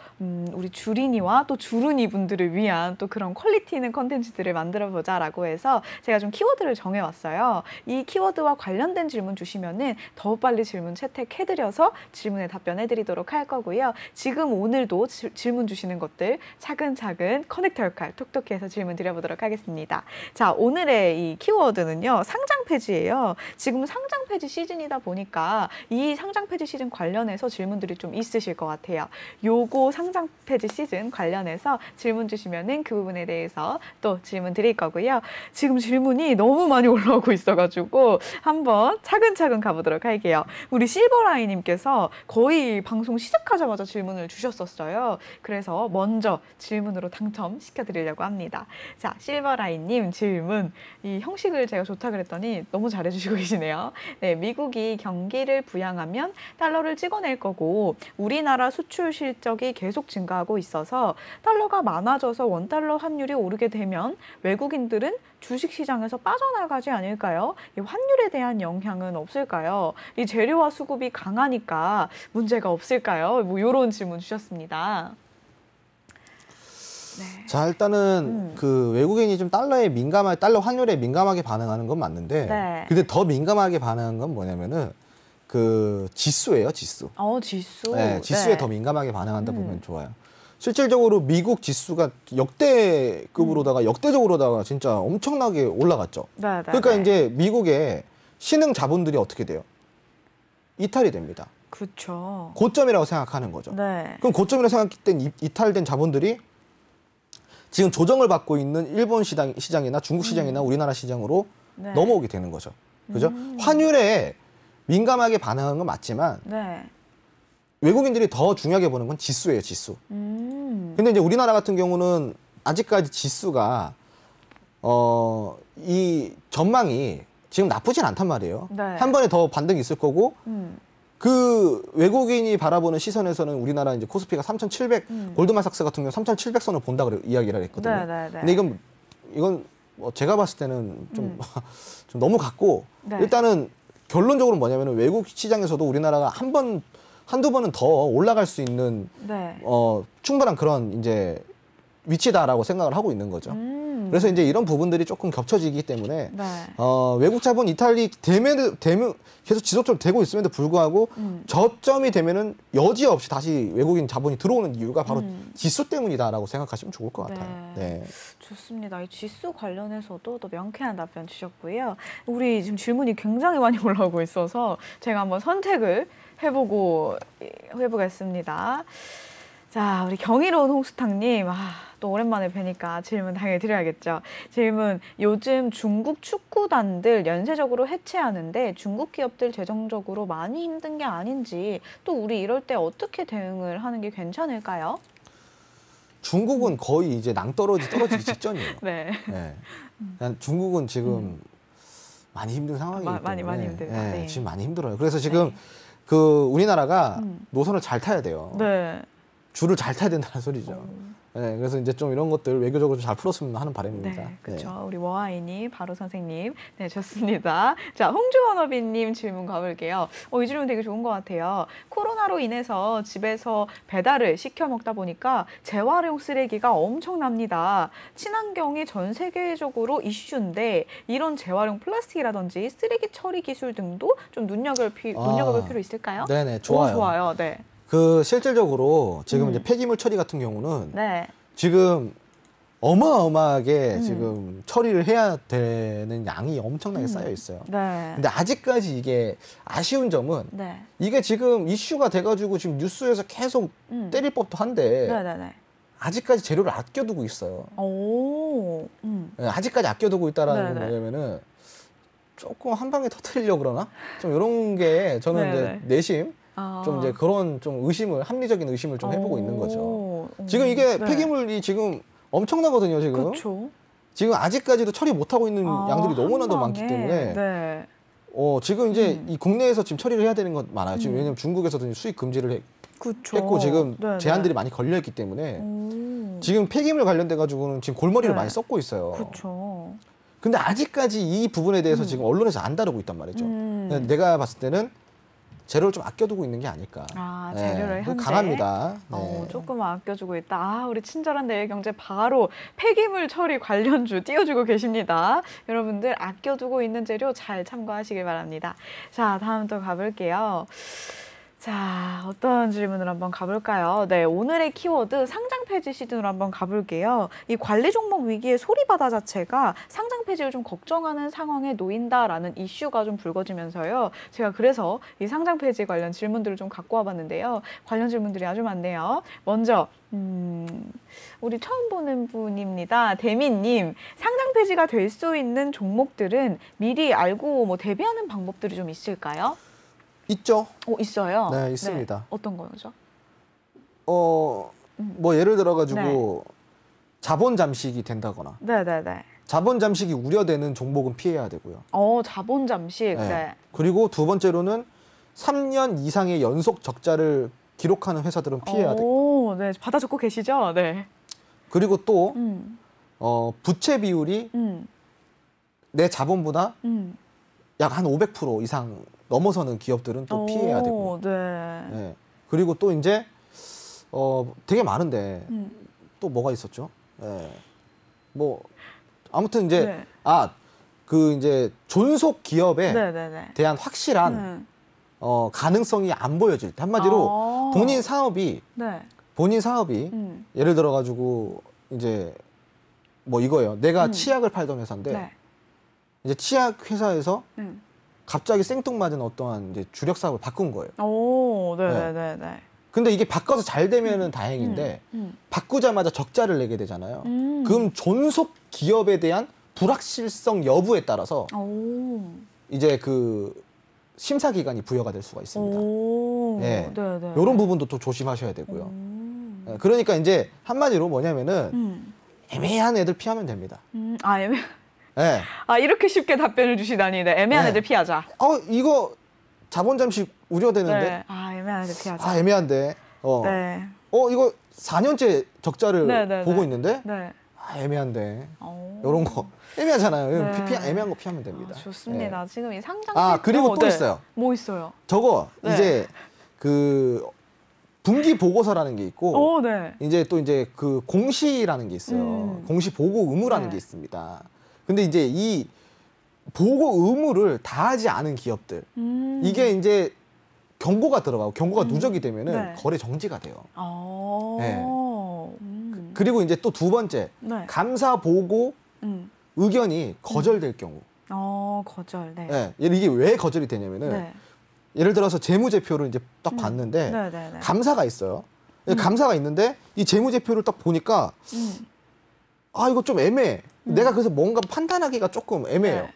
우리 주린이와 또 주른이 분들을 위한 또 그런 퀄리티 있는 컨텐츠들을 만들어보자라고 해서 제가 좀 키워드를 정해왔어요. 이 키워드와 관련된 질문 주시면은 더 빨리 질문 채택해드려서 질문에 답변해드리도록 할 거고요. 지금 오늘도 질문 주시는 것들 차근차근 커넥터 역할 톡톡히 해서 질문 드려보도록 하겠습니다. 자, 오늘의 이 키워드는요, 상장 폐지예요. 지금 상장 폐지 시즌이다 보니까 이 상장 폐지 시즌 관련해서 질문들이 좀 있으실 것 같아요. 요거 상장 폐지 시즌 관련해서 질문 주시면은 그 부분에 대해서 또 질문 드릴 거고요. 지금 질문이 너무 많이 올라오고 있어가지고 한번 차근차근 가보도록 할게요. 우리 실버라이님께서 거의 방송 시작하자마자 질문을 주셨었어요. 그래서 먼저 질문으로 당첨시켜드리려고 합니다. 자, 실버라이님 질문. 이 형식을 제가 좋다 그랬더니 너무 잘해주시고 계시네요. 네, 미국이 경기를 부양하면 달러를 찍어낼 거고 우리나라 수출 실적이 계속 증가하고 있어서 달러가 많아져서 원달러 환율이 오르게 되면 외국인들은 주식시장에서 빠져나가지 않을까요? 이 환율에 대한 영향은 없을까요? 이 재료와 수급이 강하니까 문제가 없을까요? 뭐 이런 질문 주셨습니다. 네. 자, 일단은 그 외국인이 좀 달러 환율에 민감하게 반응하는 건 맞는데, 네. 근데 더 민감하게 반응하는 건 뭐냐면은 그 지수예요, 지수. 지수. 네, 지수에 네. 더 민감하게 반응한다 보면 좋아요. 실질적으로 미국 지수가 역대급으로다가 역대적으로다가 진짜 엄청나게 올라갔죠. 네, 그러니까 이제 미국의 신흥 자본들이 어떻게 돼요? 이탈이 됩니다. 그렇죠. 고점이라고 생각하는 거죠. 네. 그럼 고점이라고 생각된 이탈된 자본들이 지금 조정을 받고 있는 일본 시장이나 중국 시장이나 우리나라 시장으로 네. 넘어오게 되는 거죠. 그죠? 환율에 민감하게 반응하는 건 맞지만 네. 외국인들이 더 중요하게 보는 건 지수예요, 지수. 근데 이제 우리나라 같은 경우는 아직까지 지수가 이 전망이 지금 나쁘진 않단 말이에요. 네. 한 번에 더 반등이 있을 거고 그 외국인이 바라보는 시선에서는 우리나라 이제 코스피가 3,700 골드만삭스 같은 경우 3,700선을 본다 그래 이야기를 했거든요. 네, 네, 네. 근데 이건 뭐 제가 봤을 때는 좀 너무 같고 네. 일단은 결론적으로 뭐냐면은 외국 시장에서도 우리나라가 한두 번은 더 올라갈 수 있는 네. 충분한 그런 이제 위치다라고 생각을 하고 있는 거죠. 그래서 이제 이런 부분들이 조금 겹쳐지기 때문에 네. 외국 자본 이탈이 되면 계속 지속적으로 되고 있음에도 불구하고 저점이 되면은 여지없이 다시 외국인 자본이 들어오는 이유가 바로 지수 때문이다라고 생각하시면 좋을 것 같아요. 네. 좋습니다. 이 지수 관련해서도 또 명쾌한 답변 주셨고요. 우리 지금 질문이 굉장히 많이 올라오고 있어서 제가 한번 선택을 해보겠습니다. 자, 우리 경이로운 홍수탕님, 또 오랜만에 뵈니까 질문 당연히 드려야겠죠. 질문, 요즘 중국 축구단들 연쇄적으로 해체하는데 중국 기업들 재정적으로 많이 힘든 게 아닌지, 또 우리 이럴 때 어떻게 대응을 하는 게 괜찮을까요? 중국은 거의 이제 떨어지기 직전이에요. 네. 네. 중국은 지금 많이 힘든 상황이기 때문에 많이 힘들다. 네, 네. 지금 많이 힘들어요. 그래서 지금 그 우리나라가 노선을 잘 타야 돼요. 네. 줄을 잘 타야 된다는 소리죠. 네, 그래서 이제 좀 이런 것들 외교적으로 좀 잘 풀었으면 하는 바람입니다. 네, 그렇죠. 우리 워아이님, 바로 선생님, 네, 좋습니다. 자, 홍주원어비님 질문 가볼게요. 이 질문 되게 좋은 것 같아요. 코로나로 인해서 집에서 배달을 시켜 먹다 보니까 재활용 쓰레기가 엄청납니다. 친환경이 전 세계적으로 이슈인데 이런 재활용 플라스틱이라든지 쓰레기 처리 기술 등도 좀 눈여겨볼 필요 있을까요? 네네, 좋아요. 좋아요. 네. 그 실질적으로 지금 이제 폐기물 처리 같은 경우는 네. 지금 어마어마하게 지금 처리를 해야 되는 양이 엄청나게 쌓여 있어요. 네. 근데 아직까지 이게 아쉬운 점은 네. 이게 지금 이슈가 돼가지고 지금 뉴스에서 계속 때릴 법도 한데 네네네. 아직까지 재료를 아껴두고 있어요. 오. 네, 아직까지 아껴두고 있다라는 건 네네. 뭐냐면은 조금 한 방에 터뜨리려고 그러나? 좀 이런 게 저는 네네. 이제 내심 좀 이제 그런 좀 합리적인 의심을 좀 해보고 있는 거죠. 지금 이게 네. 폐기물이 지금 엄청나거든요, 지금. 그렇죠. 지금 아직까지도 처리 못하고 있는 양들이 너무나도 많기 때문에 네. 지금 이제 이 국내에서 지금 처리를 해야 되는 건 많아요. 지금 왜냐면 중국에서도 수입 금지를 그쵸. 했고 지금 네네. 제한들이 많이 걸려 있기 때문에 지금 폐기물 관련돼 가지고는 지금 골머리를 네. 많이 썩고 있어요. 그렇죠. 근데 아직까지 이 부분에 대해서 지금 언론에서 안 다루고 있단 말이죠. 내가 봤을 때는 재료를 좀 아껴두고 있는 게 아닐까. 아, 재료를 현재 강합니다. 네. 조금 아껴주고 있다. 아, 우리 친절한 내일경제 바로 폐기물 처리 관련주 띄워주고 계십니다. 여러분들 아껴두고 있는 재료 잘 참고하시길 바랍니다. 자, 다음 또 가볼게요. 자, 어떤 질문을 한번 가볼까요? 네, 오늘의 키워드 상장 폐지 시즌으로 한번 가볼게요. 이 관리 종목 위기의 소리바다 자체가 상장 폐지를 좀 걱정하는 상황에 놓인다라는 이슈가 좀 불거지면서요. 제가 그래서 이 상장 폐지 관련 질문들을 좀 갖고 와봤는데요. 관련 질문들이 아주 많네요. 먼저 우리 처음 보는 분입니다. 대미님, 상장 폐지가 될 수 있는 종목들은 미리 알고 뭐 대비하는 방법들이 좀 있을까요? 있죠. 있어요? 네, 있습니다. 네. 어떤 거죠? 뭐 예를 들어 가지고 자본 잠식이 된다거나 네네네. 자본 잠식이 우려되는 종목은 피해야 되고요. 자본 잠식. 네. 그리고 두 번째로는 3년 이상의 연속 적자를 기록하는 회사들은 피해야 되고. 네, 받아 적고 계시죠? 네. 그리고 또 부채 비율이 내 자본보다 약 한 500% 이상 넘어서는 기업들은 또 피해야 되고. 네. 그리고 또 이제 되게 많은데 또 뭐가 있었죠? 뭐 아무튼 이제 그 이제 존속 기업에 대한 확실한 가능성이 안 보여질 때 한마디로 본인 사업이 예를 들어 가지고 이제 뭐 이거예요. 내가 치약을 팔던 회사인데 이제 치약 회사에서 갑자기 생뚱맞은 어떠한 이제 주력 사업을 바꾼 거예요. 네네네. 근데 이게 바꿔서 잘 되면은 다행인데 바꾸자마자 적자를 내게 되잖아요. 그럼 존속 기업에 대한 불확실성 여부에 따라서 이제 그 심사 기간이 부여가 될 수가 있습니다. 이런 부분도 또 조심하셔야 되고요. 그러니까 이제 한마디로 뭐냐면은 애매한 애들 피하면 됩니다. 이렇게 쉽게 답변을 주시다니. 애매한 애들 피하자. 이거 자본 잠식 우려되는데. 애매한 애들 피하자. 애매한데. 이거 4년째 적자를 보고 있는데. 애매한데. 이런 거 애매하잖아요. 애매한 거 피하면 됩니다. 좋습니다. 지금 이 상장 그리고 또 있어요. 뭐 있어요? 저거 이제 그 분기 보고서라는 게 있고 이제 또 이제 그 공시라는 게 있어요. 공시 보고 의무라는 게 있습니다. 근데 이제 이 보고 의무를 다하지 않은 기업들 이게 이제 경고가 들어가고 경고가 누적이 되면은 거래 정지가 돼요. 그리고 이제 또 두 번째 감사 보고 의견이 거절될 경우. 거절. 이게 왜 거절이 되냐면은 예를 들어서 재무제표를 이제 딱 봤는데 감사가 있어요. 감사가 있는데 이 재무제표를 딱 보니까 이거 좀 애매해. 내가 그래서 뭔가 판단하기가 조금 애매해요.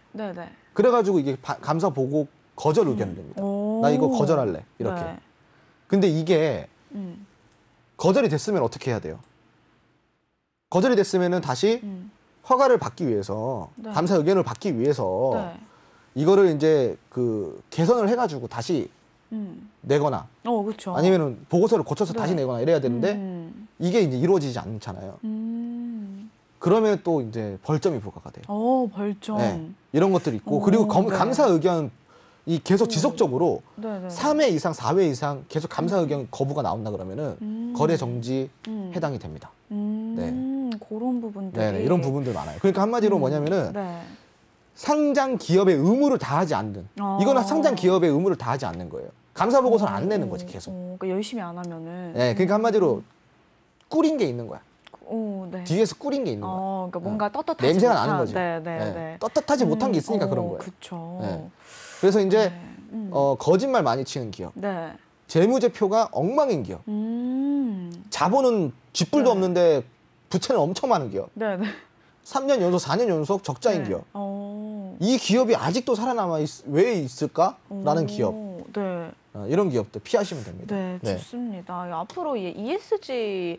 그래가지고 이게 감사 보고 거절 의견을 냅니다. 나 이거 거절할래. 이렇게. 근데 이게 거절이 됐으면 어떻게 해야 돼요? 거절이 됐으면은 다시 허가를 받기 위해서 감사 의견을 받기 위해서 이거를 이제 그 개선을 해가지고 다시 내거나 아니면은 보고서를 고쳐서 다시 내거나 이래야 되는데 이게 이제 이루어지지 않잖아요. 그러면 또 이제 벌점이 부과가 돼요. 벌점. 이런 것들이 있고 그리고 감사 의견 이 계속 지속적으로 3회 이상, 4회 이상 계속 감사 의견 거부가 나온다 그러면은 거래 정지 해당이 됩니다. 그런 부분들이. 이런 부분들 많아요. 그러니까 한마디로 뭐냐면은 상장 기업의 의무를 다하지 않는. 이거는 상장 기업의 의무를 다하지 않는 거예요. 감사 보고서를 안 내는 거지 계속. 그러니까 열심히 안 하면은. 그러니까 한마디로 꾸린 게 있는 거야. 뒤에서 꾸린 게 있는 거야. 그러니까 뭔가 떳떳하지 냄새가 못한. 나는 거지. 떳떳하지 못한 게 있으니까 그런 거예요. 그렇죠. 그래서 이제 거짓말 많이 치는 기업, 재무제표가 엉망인 기업, 자본은 쥐뿔도 없는데 부채는 엄청 많은 기업, 3년 연속, 4년 연속 적자인 기업. 이 기업이 아직도 살아남아 왜 있을까라는 기업. 이런 기업들 피하시면 됩니다. 좋습니다. 앞으로 ESG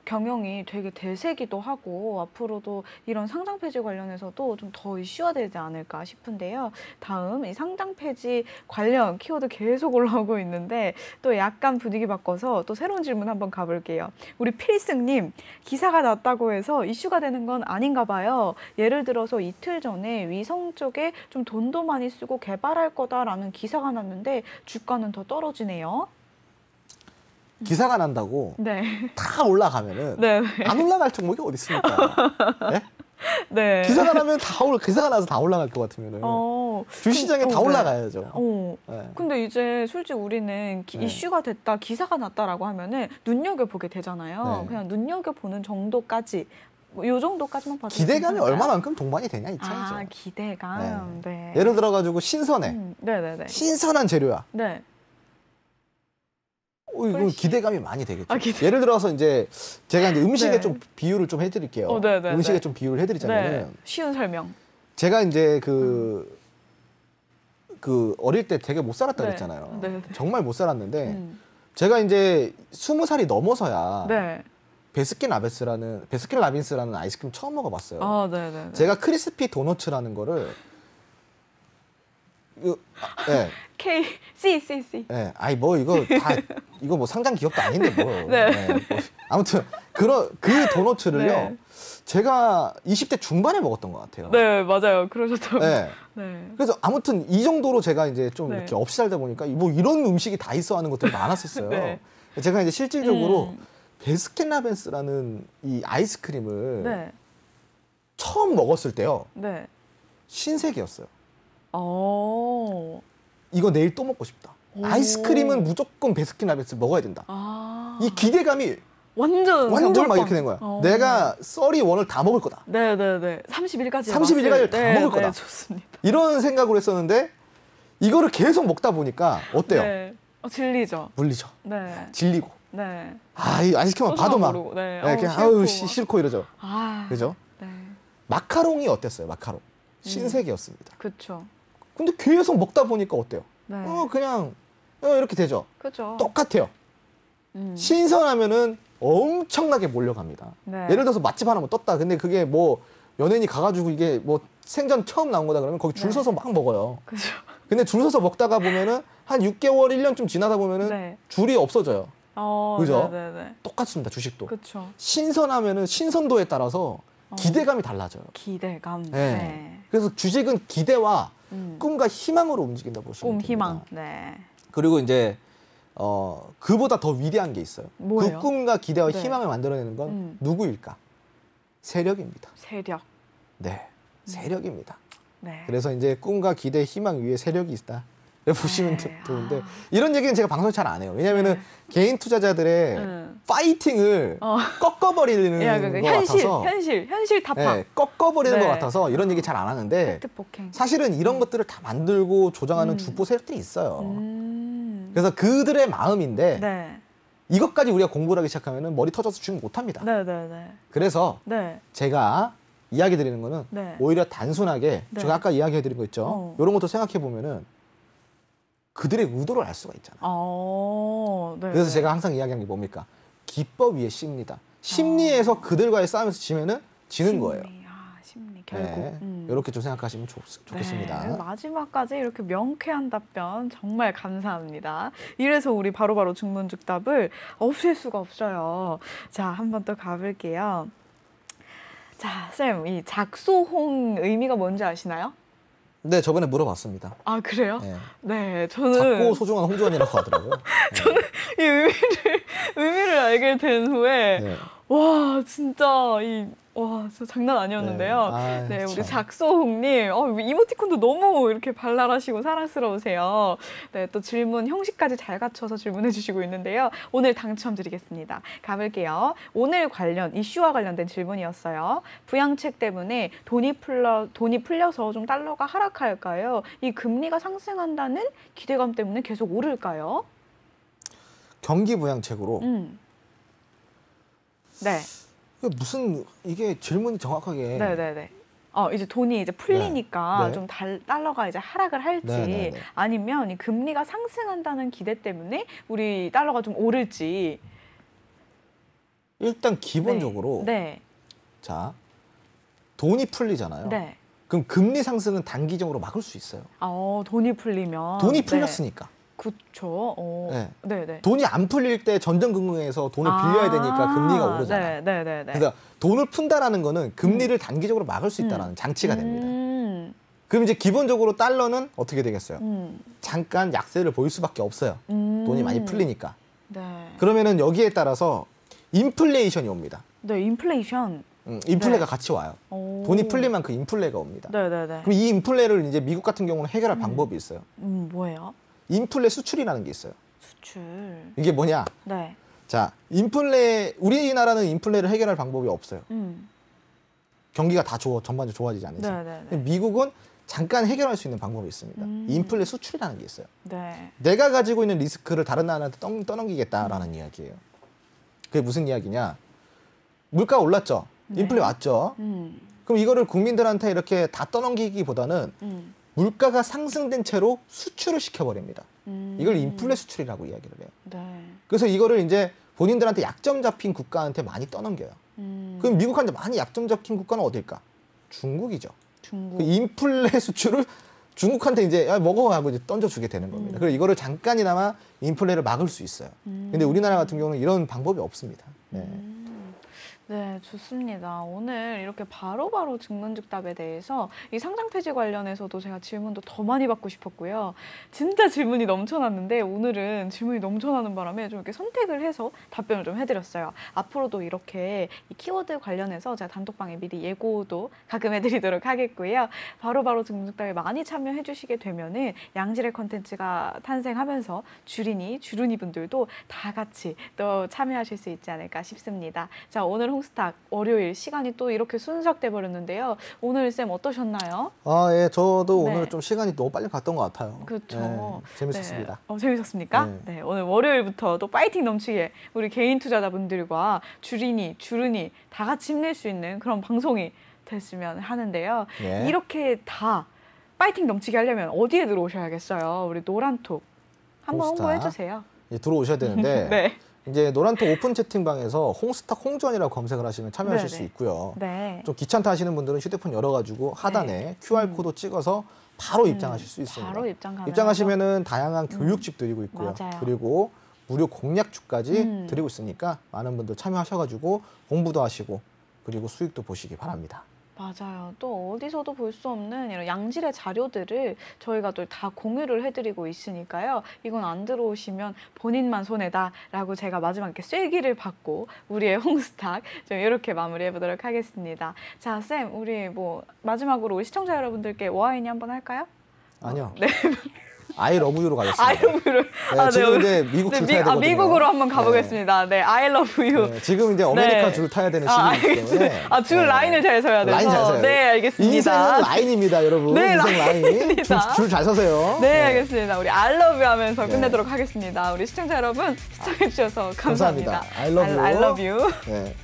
경영이 되게 대세기도 하고 앞으로도 이런 상장 폐지 관련해서도 좀 더 이슈화되지 않을까 싶은데요. 다음 이 상장 폐지 관련 키워드 계속 올라오고 있는데 또 약간 분위기 바꿔서 또 새로운 질문 한번 가볼게요. 우리 필승님, 기사가 났다고 해서 이슈가 되는 건 아닌가 봐요. 예를 들어서 이틀 전에 위성 쪽에 좀 돈도 많이 쓰고 개발할 거다라는 기사가 났는데 주가는 더 떨어지네요. 기사가 난다고 네. 다 올라가면은 네. 안 올라갈 종목이 어디 있습니까? 네? 네. 기사가 나면 기사가 나서 다 올라갈 것 같으면은 주시장에 다 올라가야죠. 네. 근데 이제 솔직히 우리는 네. 이슈가 됐다, 기사가 났다라고 하면은 눈여겨보게 되잖아요. 네. 그냥 눈여겨보는 정도까지, 뭐 요 정도까지만 봐도 기대감이 괜찮을까요? 얼마만큼 동반이 되냐 이 차이죠. 아, 기대감. 네. 예를 들어가지고 신선해. 네네네. 신선한 재료야. 네. 이건 훨씬. 기대감이 많이 되겠죠. 아, 예를 들어서 이제 제가 이제 음식에 네. 좀 비유를 좀 해드릴게요. 네네네. 음식에 좀 비유를 해드리자면은 네. 쉬운 설명. 제가 이제 그 어릴 때 되게 못 살았다 네. 그랬잖아요. 네네. 정말 못 살았는데 제가 이제 20살이 넘어서야 네. 베스킨라빈스라는 아이스크림 처음 먹어봤어요. 아, 네네. 제가 크리스피 도너츠라는 거를 C. 아이 뭐 이거 뭐 상장 기업도 아닌데 뭐. 네. 뭐. 아무튼 그 도너츠를요. 네. 제가 20대 중반에 먹었던 것 같아요. 네, 맞아요. 그러셨다고. 네. 네. 그래서 아무튼 이 정도로 제가 이제 좀 네. 이렇게 없이 살다 보니까 뭐 이런 음식이 다 있어 하는 것들이 많았었어요. 네. 제가 이제 실질적으로 베스킨라빈스라는 이 아이스크림을 네. 처음 먹었을 때요. 네. 신세계였어요. 오. 이거 내일 또 먹고 싶다. 오. 아이스크림은 무조건 베스킨라빈스 먹어야 된다. 아. 이 기대감이 완전 막 이렇게 된 거야. 내가 31을 다 먹을 거다. 네네네. 31까지. 31일까지 다 먹을 거다. 네, 좋습니다. 이런 생각으로 했었는데 이거를 계속 먹다 보니까 어때요? 네. 질리죠. 물리죠. 네. 질리고. 네. 이 아이스크림만 봐도 막 모르고. 네. 그냥 싫고 이러죠. 아. 그죠? 네. 마카롱이 어땠어요? 마카롱. 신세계였습니다. 그렇죠. 근데 계속 먹다 보니까 어때요? 네. 그냥 이렇게 되죠. 그렇죠. 똑같아요. 신선하면은 엄청나게 몰려갑니다. 네. 예를 들어서 맛집 하나 뭐 떴다. 근데 그게 뭐 연예인이 가가지고 이게 뭐 생전 처음 나온 거다 그러면 거기 줄 네. 서서 막 먹어요. 그렇죠. 근데 줄 서서 먹다가 보면은 한 6개월, 1년쯤 지나다 보면은 네. 줄이 없어져요. 그죠? 네네네. 똑같습니다. 주식도. 그렇죠. 신선하면은 신선도에 따라서 기대감이 달라져요. 기대감. 네. 네. 그래서 주식은 기대와 꿈과 희망으로 움직인다 보시면 꿈, 됩니다. 희망. 네. 그리고 이제 그보다 더 위대한 게 있어요. 뭐예요? 그 꿈과 기대와 네. 희망을 만들어내는 건 누구일까? 세력입니다. 세력. 네, 세력입니다. 네. 그래서 이제 꿈과 기대, 희망 위에 세력이 있다. 보시면 네. 좋은데 이런 얘기는 제가 방송에 잘 안 해요. 왜냐하면은 개인 투자자들의 파이팅을 꺾어버리는 야, 것 같아서 현실 타파. 네, 꺾어버리는 네. 것 같아서 이런 얘기 잘 안 하는데 팩트 폭행. 사실은 이런 것들을 다 만들고 조정하는 주포 세력들이 있어요. 그래서 그들의 마음인데 네. 이것까지 우리가 공부를 하기 시작하면 머리 터져서 주식 못합니다. 네네네. 그래서 네. 제가 이야기 드리는 거는 네. 오히려 단순하게 네. 제가 아까 이야기해 드린 거 있죠. 이런 것도 생각해 보면은 그들의 의도를 알 수가 있잖아요. 네. 그래서 제가 항상 이야기하는 게 뭡니까? 기법 위에 심리다. 심리에서 그들과의 싸움에서 지면은 지는 거예요. 심리 결국. 네, 이렇게 좀 생각하시면 좋겠습니다. 네, 마지막까지 이렇게 명쾌한 답변 정말 감사합니다. 이래서 우리 바로바로 중문즉답을 없앨 수가 없어요. 자, 한번 또 가볼게요. 자, 쌤, 이 작소홍 의미가 뭔지 아시나요? 네, 저번에 물어봤습니다. 아, 그래요? 네. 네, 저는 작고 소중한 홍주환이라고 하더라고요. 저는 이 의미를 알게 된 후에 네. 와, 진짜 진짜 장난 아니었는데요. 네, 우리 참. 작소홍님, 이모티콘도 너무 이렇게 발랄하시고 사랑스러우세요. 네, 또 질문 형식까지 잘 갖춰서 질문해 주시고 있는데요. 오늘 당첨 드리겠습니다. 가볼게요. 오늘 관련 이슈와 관련된 질문이었어요. 부양책 때문에 돈이 풀려서 좀 달러가 하락할까요? 이 금리가 상승한다는 기대감 때문에 계속 오를까요? 경기 부양책으로. 네. 무슨 이게 질문이 정확하게 네네네. 이제 돈이 이제 풀리니까 네. 좀 달러가 이제 하락을 할지 네네네. 아니면 이 금리가 상승한다는 기대 때문에 우리 달러가 좀 오를지. 일단 기본적으로 네. 자, 돈이 풀리잖아요. 네. 그럼 금리 상승은 단기적으로 막을 수 있어요. 돈이 풀리면. 돈이 풀렸으니까. 그렇죠. 네. 네네. 돈이 안 풀릴 때 전전긍긍해서 돈을 빌려야 되니까 금리가 오르잖아요. 네네네. 그러니까 돈을 푼다라는 거는 금리를 단기적으로 막을 수 있다는 장치가 됩니다. 그럼 이제 기본적으로 달러는 어떻게 되겠어요? 잠깐 약세를 보일 수밖에 없어요. 돈이 많이 풀리니까. 네. 그러면은 여기에 따라서 인플레이션이 옵니다. 네, 인플레이션. 인플레가 네. 같이 와요. 오. 돈이 풀리면 그 인플레가 옵니다. 네네네. 그럼 이 인플레를 이제 미국 같은 경우는 해결할 방법이 있어요. 뭐예요? 인플레 수출이라는 게 있어요. 수출. 이게 뭐냐? 네. 자, 우리나라는 인플레를 해결할 방법이 없어요. 경기가 다 전반적으로 좋아지지 않는 이상. 네네네. 미국은 잠깐 해결할 수 있는 방법이 있습니다. 인플레 수출이라는 게 있어요. 네. 내가 가지고 있는 리스크를 다른 나라한테 떠넘기겠다라는 이야기예요. 그게 무슨 이야기냐? 물가 올랐죠. 인플레 왔죠. 그럼 이거를 국민들한테 이렇게 다 떠넘기기보다는 물가가 상승된 채로 수출을 시켜버립니다. 이걸 인플레 수출이라고 이야기를 해요. 네. 그래서 이거를 이제 본인들한테 약점 잡힌 국가한테 많이 떠넘겨요. 그럼 미국한테 많이 약점 잡힌 국가는 어딜까? 중국이죠. 중국. 그 인플레 수출을 중국한테 이제 먹어 하고 이제 던져주게 되는 겁니다. 그리고 이거를 잠깐이나마 인플레를 막을 수 있어요. 근데 우리나라 같은 경우는 이런 방법이 없습니다. 네. 네, 좋습니다. 오늘 이렇게 바로바로 증문즉답에 대해서 이 상장폐지 관련해서도 제가 질문도 더 많이 받고 싶었고요. 진짜 질문이 넘쳐났는데 오늘은 질문이 넘쳐나는 바람에 좀 이렇게 선택을 해서 답변을 좀 해드렸어요. 앞으로도 이렇게 이 키워드 관련해서 제가 단톡방에 미리 예고도 가끔 해드리도록 하겠고요. 바로바로 증문즉답에 많이 참여해 주시게 되면은 양질의 컨텐츠가 탄생하면서 주린이 분들도 다 같이 또 참여하실 수 있지 않을까 싶습니다. 자, 오늘 홍스탁 월요일 시간이 또 이렇게 순삭돼 버렸는데요. 오늘 쌤 어떠셨나요? 예, 저도 네. 오늘 좀 시간이 너무 빨리 갔던 것 같아요. 그렇죠. 네, 재밌었습니다. 네. 재밌었습니까? 네. 네, 오늘 월요일부터 또 파이팅 넘치게 우리 개인 투자자분들과 주린이 다 같이 힘낼 수 있는 그런 방송이 됐으면 하는데요. 예. 이렇게 다 파이팅 넘치게 하려면 어디에 들어오셔야겠어요? 우리 노란톡 한번 홍스탁. 홍보해 주세요. 이제 들어오셔야 되는데 네. 이제 노란톡 오픈 채팅방에서 홍스탁 홍전이라고 검색을 하시면 참여하실 네네. 수 있고요. 네. 좀 귀찮다 하시는 분들은 휴대폰 열어가지고 하단에 QR코드 찍어서 바로 입장하실 수 있습니다. 바로 입장 가능하죠. 입장하시면은 다양한 교육집 드리고 있고요. 맞아요. 그리고 무료 공략주까지 드리고 있으니까 많은 분들 참여하셔가지고 공부도 하시고 그리고 수익도 보시기 바랍니다. 맞아요. 또 어디서도 볼 수 없는 이런 양질의 자료들을 저희가 또 다 공유를 해드리고 있으니까요. 이건 안 들어오시면 본인만 손해다라고 제가 마지막 이렇게 쐐기를 받고 우리의 홍스탁 좀 이렇게 마무리해보도록 하겠습니다. 자, 쌤, 우리 뭐 마지막으로 우리 시청자 여러분들께 워아인이 한번 할까요? 아니요. 네. I love you로 가겠습니다. 아이러브를 네, 지금 이제 미국 줄 타야 되거든요. 미국으로 한번 가보겠습니다. 네, I love you. 네, 지금 이제 아메리카 네. 줄 타야 되는 시기이기 때문에 줄 라인을 잘 서야 돼서. 라인 잘 서요. 네, 알겠습니다. 인생은 라인입니다, 여러분. 네, 인생 라인. 라인입니다. 줄 잘 서세요. 네, 알겠습니다. 우리 I love you 하면서 네. 끝내도록 하겠습니다. 우리 시청자 여러분 시청해 주셔서 감사합니다. I love you. I love you. 네.